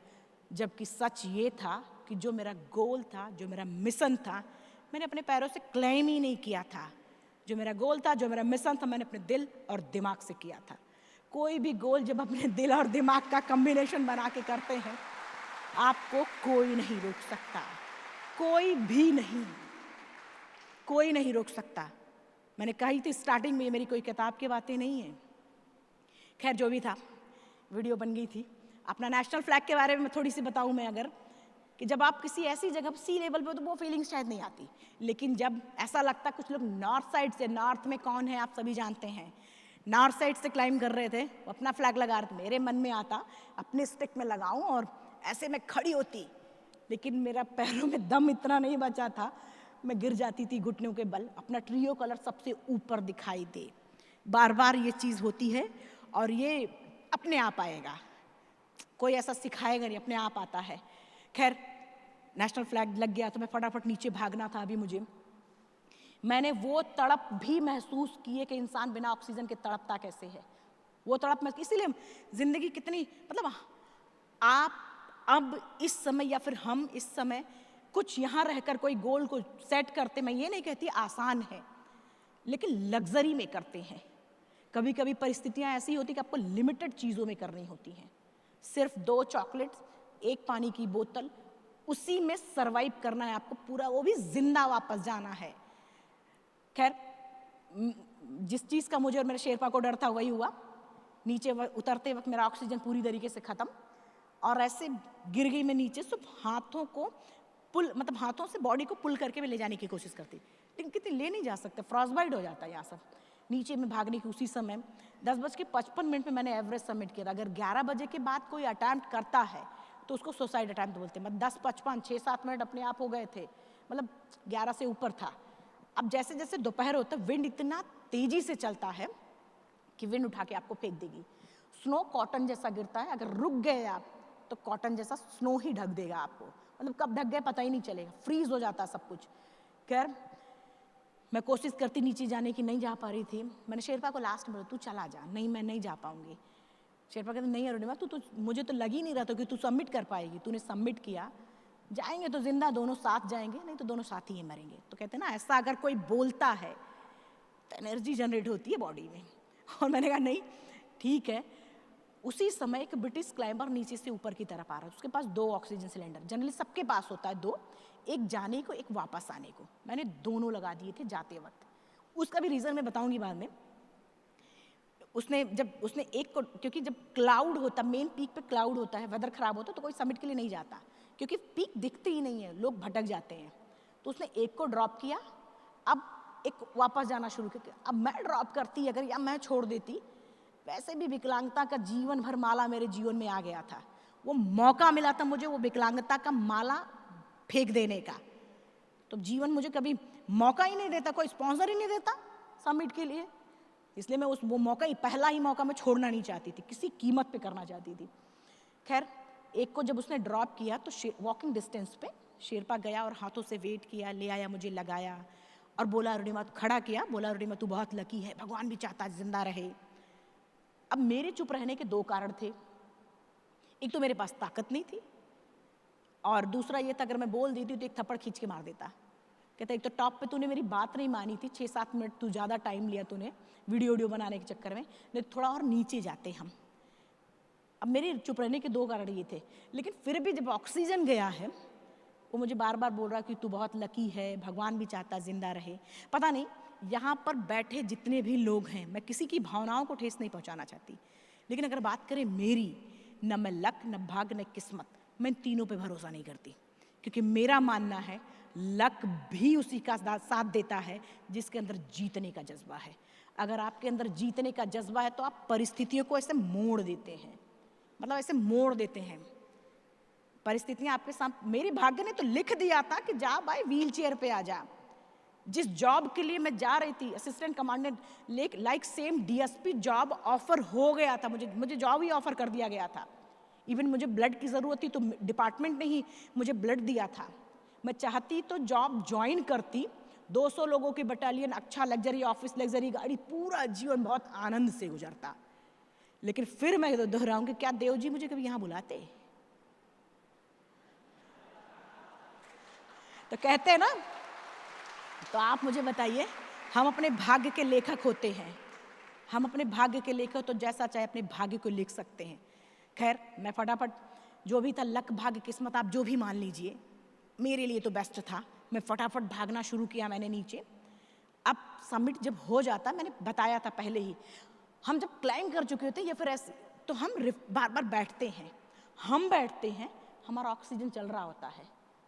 जबकि सच ये था कि जो मेरा गोल था, जो मेरा मिशन था, मैंने अपने पैरों से क्लाइम ही नहीं किया था। जो मेरा गोल था, जो मेरा मिशन था, मैंने अपने दिल और दिमाग से किया था। कोई भी गोल जब अपने दिल और दिमाग का कॉम्बिनेशन बना के करते हैं, आपको कोई नहीं रोक सकता, कोई भी नहीं, कोई नहीं रोक सकता। मैंने कही थी स्टार्टिंग में, ये मेरी कोई किताब की बातें नहीं है। खैर जो भी था, वीडियो बन गई थी। अपना नेशनल फ्लैग के बारे में थोड़ी सी बताऊं मैं, अगर कि जब आप किसी ऐसी जगह सी लेवल पे, तो वो फीलिंग शायद नहीं आती, लेकिन जब ऐसा लगता, कुछ लोग नॉर्थ साइड से, नॉर्थ में कौन है आप सभी जानते हैं, नॉर्थ साइड से क्लाइंब कर रहे थे, वो अपना फ्लैग लगा रहे थे। मेरे मन में आता अपने स्टिक में लगाऊं और ऐसे मैं खड़ी होती, लेकिन मेरा पैरों में दम इतना नहीं बचा था, मैं गिर जाती थी घुटनों के बल। अपना ट्रियो कलर सबसे ऊपर दिखाई दे, बार बार ये चीज़ होती है और ये अपने आप आएगा, कोई ऐसा सिखाएगा नहीं, अपने आप आता है। खैर नेशनल फ्लैग लग गया तो मैं फटाफट नीचे भागना था अभी मुझे। मैंने वो तड़प भी महसूस की है कि इंसान बिना ऑक्सीजन के तड़पता कैसे है, वो तड़प मैं, इसीलिए जिंदगी कितनी, मतलब आप अब इस समय या फिर हम इस समय कुछ यहाँ रहकर कोई गोल को सेट करते, मैं ये नहीं कहती आसान है, लेकिन लग्जरी में करते हैं। कभी कभी परिस्थितियाँ ऐसी होती कि आपको लिमिटेड चीज़ों में करनी होती हैं, सिर्फ 2 चॉकलेट्स, 1 पानी की बोतल, उसी में सरवाइव करना है आपको पूरा, वो भी जिंदा वापस जाना है। खैर जिस चीज़ का मुझे और मेरे शेरपा को डर था वही हुआ। नीचे उतरते वक्त मेरा ऑक्सीजन पूरी तरीके से ख़त्म और ऐसे गिर गई मैं नीचे। सिर्फ हाथों को पुल, मतलब हाथों से बॉडी को पुल करके मैं ले जाने की कोशिश करती, लेकिन कितनी ले नहीं जा सकते, फ्रॉस्टबाइट हो जाता है यहाँ सब। नीचे में भागने की उसी समय 10:55 में मैंने एवरेस्ट सबमिट किया था। अगर 11 बजे के बाद कोई अटैम्प्ट करता है तो उसको सुसाइड अटैम्प्ट बोलते हैं। 10:55, 6-7 मिनट अपने आप हो गए थे, मतलब 11 से ऊपर था। अब जैसे जैसे दोपहर होता है, विंड इतना तेजी से चलता है कि विंड उठा के आपको फेंक देगी। स्नो कॉटन जैसा गिरता है, अगर रुक गए आप तो कॉटन जैसा स्नो ही ढक देगा आपको, मतलब कब ढक गए पता ही नहीं चलेगा, फ्रीज हो जाता सब कुछ। खैर मैं कोशिश करती नीचे जाने की, नहीं जा पा रही थी। मैंने शेरपा को लास्ट में बोला तू चला जा, नहीं मैं नहीं जा पाऊंगी। शेरपा कहते नहीं अरुणिमा तू तो, मुझे तो लग ही नहीं रहा था कि तू सबमिट कर पाएगी। तूने सबमिट किया, जाएंगे तो जिंदा दोनों साथ जाएंगे, नहीं तो दोनों साथ ही मरेंगे। तो कहते ना ऐसा अगर कोई बोलता है तो एनर्जी जनरेट होती है बॉडी में। और मैंने कहा नहीं ठीक है। उसी समय एक ब्रिटिश क्लाइंबर नीचे से ऊपर की तरफ आ रहा है, उसके पास 2 ऑक्सीजन सिलेंडर, जनरली सबके पास होता है 2, एक जाने को एक वापस आने को। मैंने दोनों लगा दिए थे जाते वक्त, उसका भी रीज़न मैं बताऊंगी बाद में। उसने एक को, क्योंकि जब क्लाउड होता, मेन पीक पे क्लाउड होता है, वेदर खराब होता है तो कोई समिट के लिए नहीं जाता, क्योंकि पीक दिखते ही नहीं है, लोग भटक जाते हैं। तो उसने एक को ड्रॉप किया, अब एक वापस जाना शुरू किया। अब मैं ड्रॉप करती अगर या मैं छोड़ देती, वैसे भी विकलांगता का जीवन भर माला मेरे जीवन में आ गया था। वो मौका मिला था मुझे वो विकलांगता का माला फेंक देने का, तो जीवन मुझे कभी मौका ही नहीं देता, कोई स्पॉन्सर ही नहीं देता समिट के लिए। इसलिए मैं वो मौका ही, पहला ही मौका मैं छोड़ना नहीं चाहती थी, किसी कीमत पे करना चाहती थी। खैर, एक को जब उसने ड्रॉप किया तो वॉकिंग डिस्टेंस पे शेरपा गया और हाथों से वेट किया, ले आया, मुझे लगाया और बोला अरुणिमा, खड़ा किया, बोला अरुणिमा तू बहुत लकी है, भगवान भी चाहता है जिंदा रहे। अब मेरे चुप रहने के दो कारण थे, एक तो मेरे पास ताकत नहीं थी और दूसरा ये था अगर मैं बोल देती तो एक थप्पड़ खींच के मार देता। कहता एक तो टॉप पे तूने मेरी बात नहीं मानी थी, 6-7 मिनट तू ज़्यादा टाइम लिया तूने वीडियो बनाने के चक्कर में, नहीं थोड़ा और नीचे जाते हम। अब मेरे चुप रहने के दो कारण ये थे, लेकिन फिर भी जब ऑक्सीजन गया है, वो मुझे बार बार बोल रहा कि तू बहुत लकी है, भगवान भी चाहता जिंदा रहे। पता नहीं यहाँ पर बैठे जितने भी लोग हैं, मैं किसी की भावनाओं को ठेस नहीं पहुँचाना चाहती, लेकिन अगर बात करें मेरी, न मैं लक, न भाग्य, न किस्मत, मैं इन तीनों पे भरोसा नहीं करती, क्योंकि मेरा मानना है लक भी उसी का साथ देता है जिसके अंदर जीतने का जज्बा है। अगर आपके अंदर जीतने का जज्बा है तो आप परिस्थितियों को ऐसे मोड़ देते हैं, मतलब ऐसे मोड़ देते हैं। परिस्थितियां आपके साथ, मेरी भाग्य ने तो लिख दिया था कि जा भाई व्हील चेयर पे आ जा। जिस जॉब के लिए मैं जा रही थी, assistant commandant, like same DSP job offer हो गया था, मुझे जॉब ही ऑफर कर दिया गया था। इवन मुझे ब्लड की ज़रूरत थी तो डिपार्टमेंट ने ही मुझे ब्लड दिया था। मैं चाहती तो जॉब ज्वाइन करती, 200 लोगों की बटालियन, अच्छा लग्जरी ऑफिस, लग्जरी गाड़ी, पूरा जीवन बहुत आनंद से गुजरता। लेकिन फिर मैं दोहराऊंगी, क्या देव जी मुझे कभी यहाँ बुलाते? तो कहते हैं ना, तो आप मुझे बताइए, हम अपने भाग्य के लेखक होते हैं, हम अपने भाग्य के लेखक तो जैसा चाहे अपने भाग्य को लिख सकते हैं। खैर, मैं फटाफट, जो भी था लक, भाग्य, किस्मत, आप जो भी मान लीजिए, मेरे लिए तो बेस्ट था। मैं फटाफट भागना शुरू किया मैंने नीचे। अब समिट जब हो जाता, मैंने बताया था पहले ही, हम जब क्लाइंब कर चुके होते हैं या फिर ऐसे, तो हम बार बार बैठते हैं, हमारा ऑक्सीजन चल रहा होता है,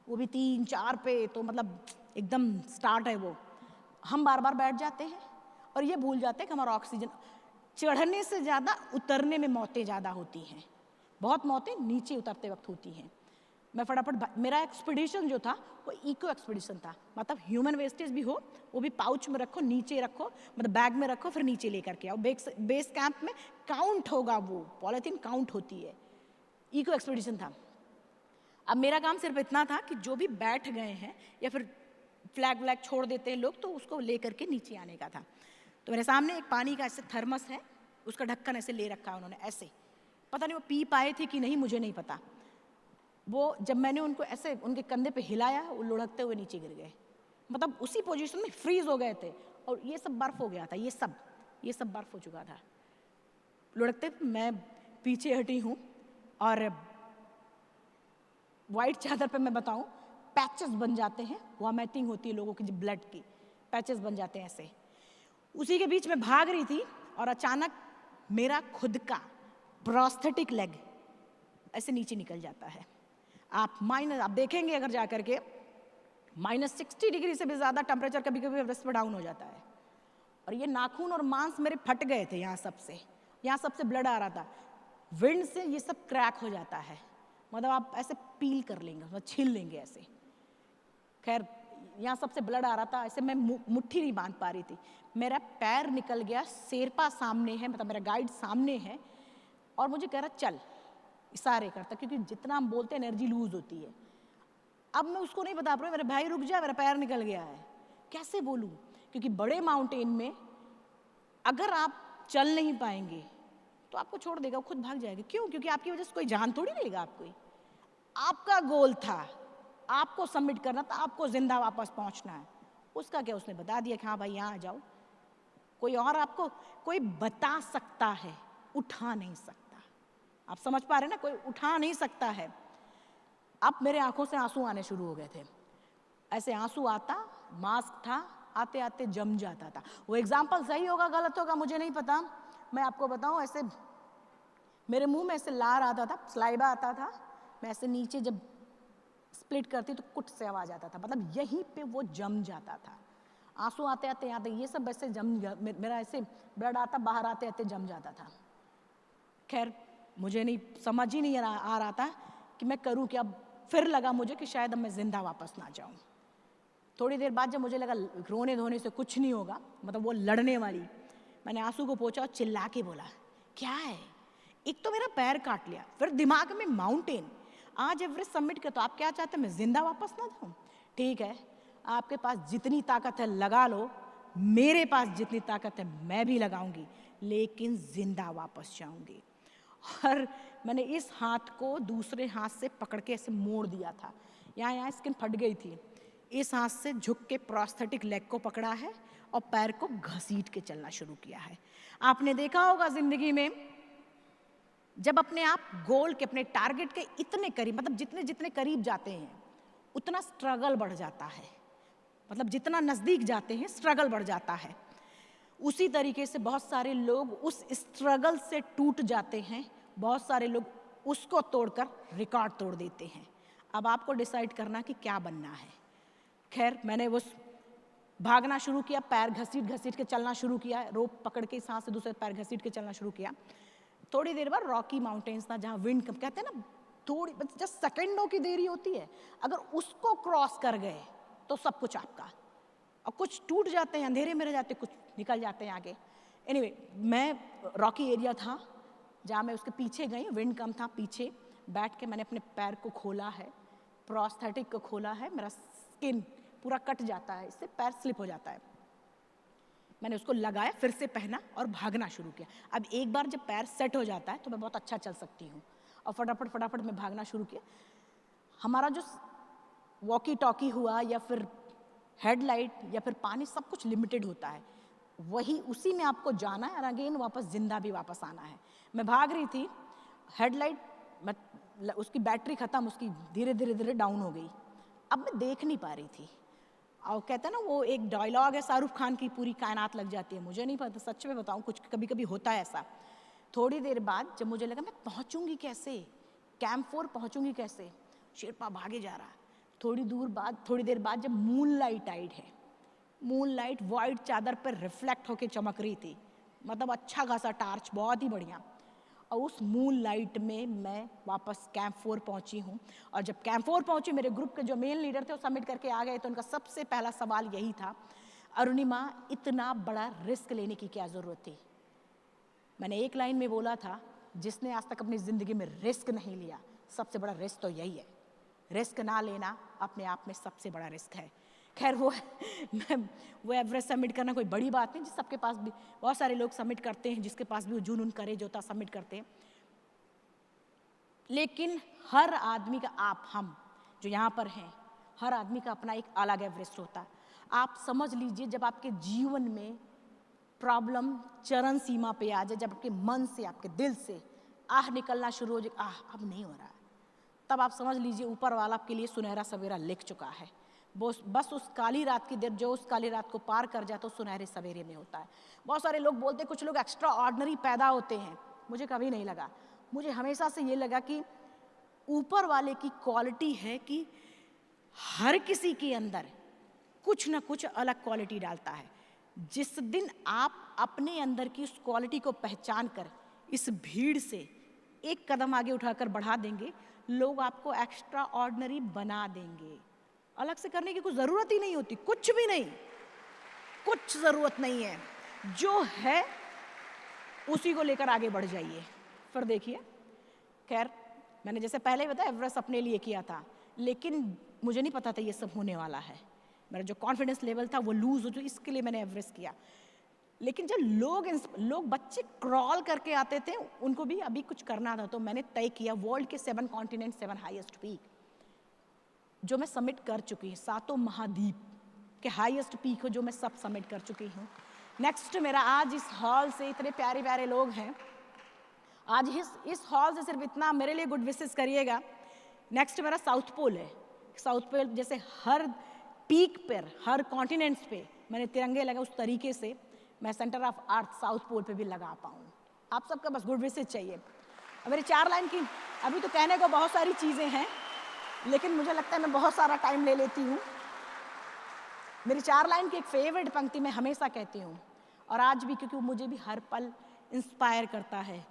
वो भी 3-4 पे, तो मतलब एकदम स्टार्ट है वो। हम बार बार बैठ जाते हैं और ये भूल जाते हैं कि हमारा ऑक्सीजन, चढ़ने से ज़्यादा उतरने में मौतें ज़्यादा होती हैं, बहुत मौतें नीचे उतरते वक्त होती हैं। मैं फटाफट, मेरा एक्सपीडिशन जो था वो इको एक्सपीडिशन था, मतलब ह्यूमन वेस्टेज भी हो, वो भी पाउच में रखो, नीचे रखो, मतलब बैग में रखो, फिर नीचे लेकर के आओ। बेस कैंप में काउंट होगा, वो पॉलीथीन काउंट होती है। इको एक्सपीडिशन था। अब मेरा काम सिर्फ इतना था कि जो भी बैठ गए हैं या फिर फ्लैग व्लैग छोड़ देते हैं लोग, तो उसको लेकर के नीचे आने का था। तो मेरे सामने एक पानी का ऐसे थर्मस है, उसका ढक्कन ऐसे ले रखा है उन्होंने ऐसे, पता नहीं वो पी पाए थे कि नहीं, मुझे नहीं पता। वो जब मैंने उनको ऐसे उनके कंधे पे हिलाया, वो लुढ़कते हुए नीचे गिर गए, मतलब उसी पोजीशन में फ्रीज हो गए थे। और ये सब बर्फ हो गया था, ये सब बर्फ हो चुका था। लुढ़कते मैं पीछे हटी हूँ और वाइट चादर पे मैं बताऊँ, पैचेस बन जाते हैं, वॉमिटिंग होती है लोगों की, ब्लड की पैचेस बन जाते हैं ऐसे। उसी के बीच में भाग रही थी और अचानक मेरा खुद का प्रोस्थेटिक लेग ऐसे नीचे निकल जाता है। आप देखेंगे अगर जा करके, -60 डिग्री से भी ज़्यादा टेम्परेचर कभी कभी एवरेस्ट पर डाउन हो जाता है। और ये नाखून और मांस मेरे फट गए थे, यहाँ सबसे ब्लड आ रहा था। विंड से ये सब क्रैक हो जाता है, मतलब आप ऐसे पील कर लेंगे, मतलब छील लेंगे ऐसे। खैर, यहाँ सबसे ब्लड आ रहा था, ऐसे मैं मुट्ठी नहीं बांध पा रही थी, मेरा पैर निकल गया। शेरपा सामने है, मतलब मेरा गाइड सामने है और मुझे कह रहा चल, इशारे करता, क्योंकि जितना हम बोलते हैं एनर्जी लूज होती है। अब मैं उसको नहीं बता पा रही, मेरे भाई रुक जा, मेरा पैर निकल गया है, कैसे बोलूँ? क्योंकि बड़े माउंटेन में अगर आप चल नहीं पाएंगे तो आपको छोड़ देगा, वो खुद भाग जाएगा। क्यों? क्योंकि आपकी वजह से कोई जान थोड़ी लेगा आपको। आपका गोल था, आपको सबमिट करना था, आपको जिंदा वापस पहुंचना है। उसका क्या, उसने बता दिया कि हाँ भाई यहाँ आ जाओ। कोई और आपको कोई बता सकता है, उठा नहीं सकता। आप समझ पा रहे ना, कोई उठा नहीं सकता है। अब मेरे आंखों से आंसू आने शुरू हो गए थे, ऐसे आंसू आता, मास्क था, आते आते जम जाता था। वो एग्जाम्पल सही होगा गलत होगा मुझे नहीं पता, मैं आपको बताऊं, ऐसे मेरे मुंह में ऐसे लार आता था, स्लाइबा आता था, मैं ऐसे नीचे जब स्प्लिट करती तो कुट से आवाज आता था, मतलब यहीं पे वो जम जाता था। आंसू आते आते आते ये सब ऐसे जम गया, मेरा ऐसे ब्लड आता बाहर आते आते जम जाता था। खैर मुझे नहीं समझ ही नहीं आ रहा था कि मैं करूं क्या। फिर लगा मुझे कि शायद अब मैं जिंदा वापस ना जाऊं। थोड़ी देर बाद जब मुझे लगा रोने धोने से कुछ नहीं होगा, मतलब वो लड़ने वाली, मैंने आंसू को पोंछा और चिल्ला के बोला, क्या है, एक तो मेरा पैर काट लिया, फिर दिमाग में माउंटेन, आज एवरेस्ट सबमिट कर, तो आप क्या चाहते हैं मैं जिंदा वापस ना जाऊं? ठीक है, आपके पास जितनी ताकत है लगा लो, मेरे पास जितनी ताकत है मैं भी लगाऊंगी, लेकिन जिंदा वापस जाऊंगी। और मैंने इस हाथ को दूसरे हाथ से पकड़ के ऐसे मोड़ दिया था, यहाँ स्किन फट गई थी, इस हाथ से झुक के प्रोस्थेटिक लेग को पकड़ा है और पैर को घसीट के चलना शुरू किया है। आपने देखा होगा जिंदगी में जब अपने आप गोल के, अपने टारगेट के इतने करीब, मतलब जितने जितने करीब जाते हैं उतना स्ट्रगल बढ़ जाता है, मतलब जितना नजदीक जाते हैं स्ट्रगल बढ़ जाता है। उसी तरीके से बहुत सारे लोग उस स्ट्रगल से टूट जाते हैं, बहुत सारे लोग उसको तोड़कर रिकॉर्ड तोड़ देते हैं। अब आपको डिसाइड करना कि क्या बनना है। खैर मैंने वो भागना शुरू किया, पैर घसीट घसीट के चलना शुरू किया, रोप पकड़ के सांस से दूसरे पैर घसीट के चलना शुरू किया। थोड़ी देर बाद रॉकी माउंटेन्स था जहाँ विंड कम, कहते हैं ना थोड़ी जस्ट सेकेंडों की देरी होती है, अगर उसको क्रॉस कर गए तो सब कुछ आपका। और कुछ टूट जाते हैं, अंधेरे में रह जाते, कुछ निकल जाते हैं आगे। एनीवे, मैं रॉकी एरिया था जहाँ मैं उसके पीछे गई, विंड कम था, पीछे बैठ के मैंने अपने पैर को खोला है, प्रोस्थेटिक को खोला है, मेरा स्किन पूरा कट जाता है, इससे पैर स्लिप हो जाता है। मैंने उसको लगाया, फिर से पहना और भागना शुरू किया। अब एक बार जब पैर सेट हो जाता है तो मैं बहुत अच्छा चल सकती हूँ, और फटाफट फटाफट मैं भागना शुरू किया। हमारा जो वॉकी टॉकी हुआ या फिर हेडलाइट या फिर पानी, सब कुछ लिमिटेड होता है, वही उसी में आपको जाना है और अगेन वापस जिंदा भी वापस आना है। मैं भाग रही थी, हेडलाइट उसकी बैटरी खत्म, उसकी धीरे धीरे धीरे डाउन हो गई, अब मैं देख नहीं पा रही थी। और कहते हैं ना वो एक डायलॉग है शाहरुख खान की, पूरी कायनात लग जाती है, मुझे नहीं पता, सच में बताऊं कुछ कभी कभी होता है ऐसा। थोड़ी देर बाद जब मुझे लगा मैं पहुंचूंगी कैसे, कैंप 4 पहुंचूंगी कैसे, शेरपा भागे जा रहा। थोड़ी देर बाद जब मून लाइट आई है, मून लाइट वाइट चादर पर रिफ्लेक्ट होके चमक रही थी, मतलब अच्छा खासा टार्च, बहुत ही बढ़िया। और उस मून लाइट में मैं वापस कैंप 4 पहुंची हूँ। और जब कैंप 4 पहुंची, मेरे ग्रुप के जो मेन लीडर थे वो सबमिट करके आ गए, तो उनका सबसे पहला सवाल यही था, अरुणिमा इतना बड़ा रिस्क लेने की क्या ज़रूरत थी? मैंने एक लाइन में बोला था, जिसने आज तक अपनी ज़िंदगी में रिस्क नहीं लिया, सबसे बड़ा रिस्क तो यही है। रिस्क ना लेना अपने आप में सबसे बड़ा रिस्क है। खैर वो एवरेस्ट सबमिट करना कोई बड़ी बात नहीं, जिस सबके पास भी, बहुत सारे लोग सबमिट करते हैं, जिसके पास भी वो जुनून करेज होता सबमिट करते हैं। लेकिन हर आदमी का, हम जो यहाँ पर हैं, हर आदमी का अपना एक अलग एवरेस्ट होता है। आप समझ लीजिए जब आपके जीवन में प्रॉब्लम चरम सीमा पे आ जाए, जब आपके मन से, आपके दिल से आह निकलना शुरू हो जाए, आह अब नहीं हो रहा, तब आप समझ लीजिए ऊपर वाला आपके लिए सुनहरा सवेरा लिख चुका है। बस उस काली रात की देर, जो उस काली रात को पार कर जाता है, तो सुनहरे सवेरे में होता है। बहुत सारे लोग बोलते हैं कुछ लोग एक्स्ट्रा ऑर्डिनरी पैदा होते हैं, मुझे कभी नहीं लगा। मुझे हमेशा से ये लगा कि ऊपर वाले की क्वालिटी है कि हर किसी के अंदर कुछ ना कुछ अलग क्वालिटी डालता है। जिस दिन आप अपने अंदर की उस क्वालिटी को पहचान कर इस भीड़ से एक कदम आगे उठाकर बढ़ा देंगे, लोग आपको एक्स्ट्रा ऑर्डिनरी बना देंगे। अलग से करने की कोई ज़रूरत ही नहीं होती, कुछ भी नहीं, कुछ ज़रूरत नहीं है, जो है उसी को लेकर आगे बढ़ जाइए, फिर देखिए। खैर मैंने जैसे पहले बताया, एवरेस्ट अपने लिए किया था, लेकिन मुझे नहीं पता था ये सब होने वाला है। मेरा जो कॉन्फिडेंस लेवल था वो लूज हो, जो इसके लिए मैंने एवरेस्ट किया। लेकिन जब लोग बच्चे क्रॉल करके आते थे, उनको भी अभी कुछ करना था, तो मैंने तय किया वर्ल्ड के 7 कॉन्टिनेंट 7 हाईएस्ट पीक जो मैं सबमिट कर चुकी हूँ, 7 महाद्वीप के हाईएस्ट पीक हो जो मैं सब सबमिट कर चुकी हूँ। नेक्स्ट मेरा, आज इस हॉल से इतने प्यारे प्यारे लोग हैं, आज इस हॉल से सिर्फ इतना मेरे लिए गुड विशेस करिएगा। नेक्स्ट मेरा साउथ पोल है। साउथ पोल जैसे हर पीक पर, हर कॉन्टिनेंट्स पे मैंने तिरंगे लगा, उस तरीके से मैं centre of earth South Pole पे भी लगा पाऊँ। आप सबका बस गुड विशेस चाहिए। अब मेरी 4 लाइन की, अभी तो कहने को बहुत सारी चीज़ें हैं, लेकिन मुझे लगता है मैं बहुत सारा टाइम ले लेती हूँ। मेरी 4 लाइन की एक फेवरेट पंक्ति मैं हमेशा कहती हूँ, और आज भी, क्योंकि वो मुझे भी हर पल इंस्पायर करता है।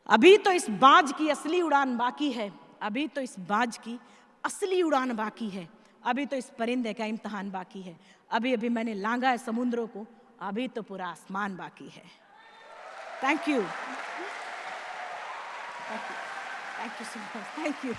अभी तो इस बाज की असली उड़ान बाकी है, अभी तो इस बाज की असली उड़ान बाकी है, अभी तो इस परिंदे का इम्तिहान बाकी है, अभी अभी मैंने लांघा है समुद्रों को, अभी तो पूरा आसमान बाकी है। Thank you, thank you, thank you so much, thank you.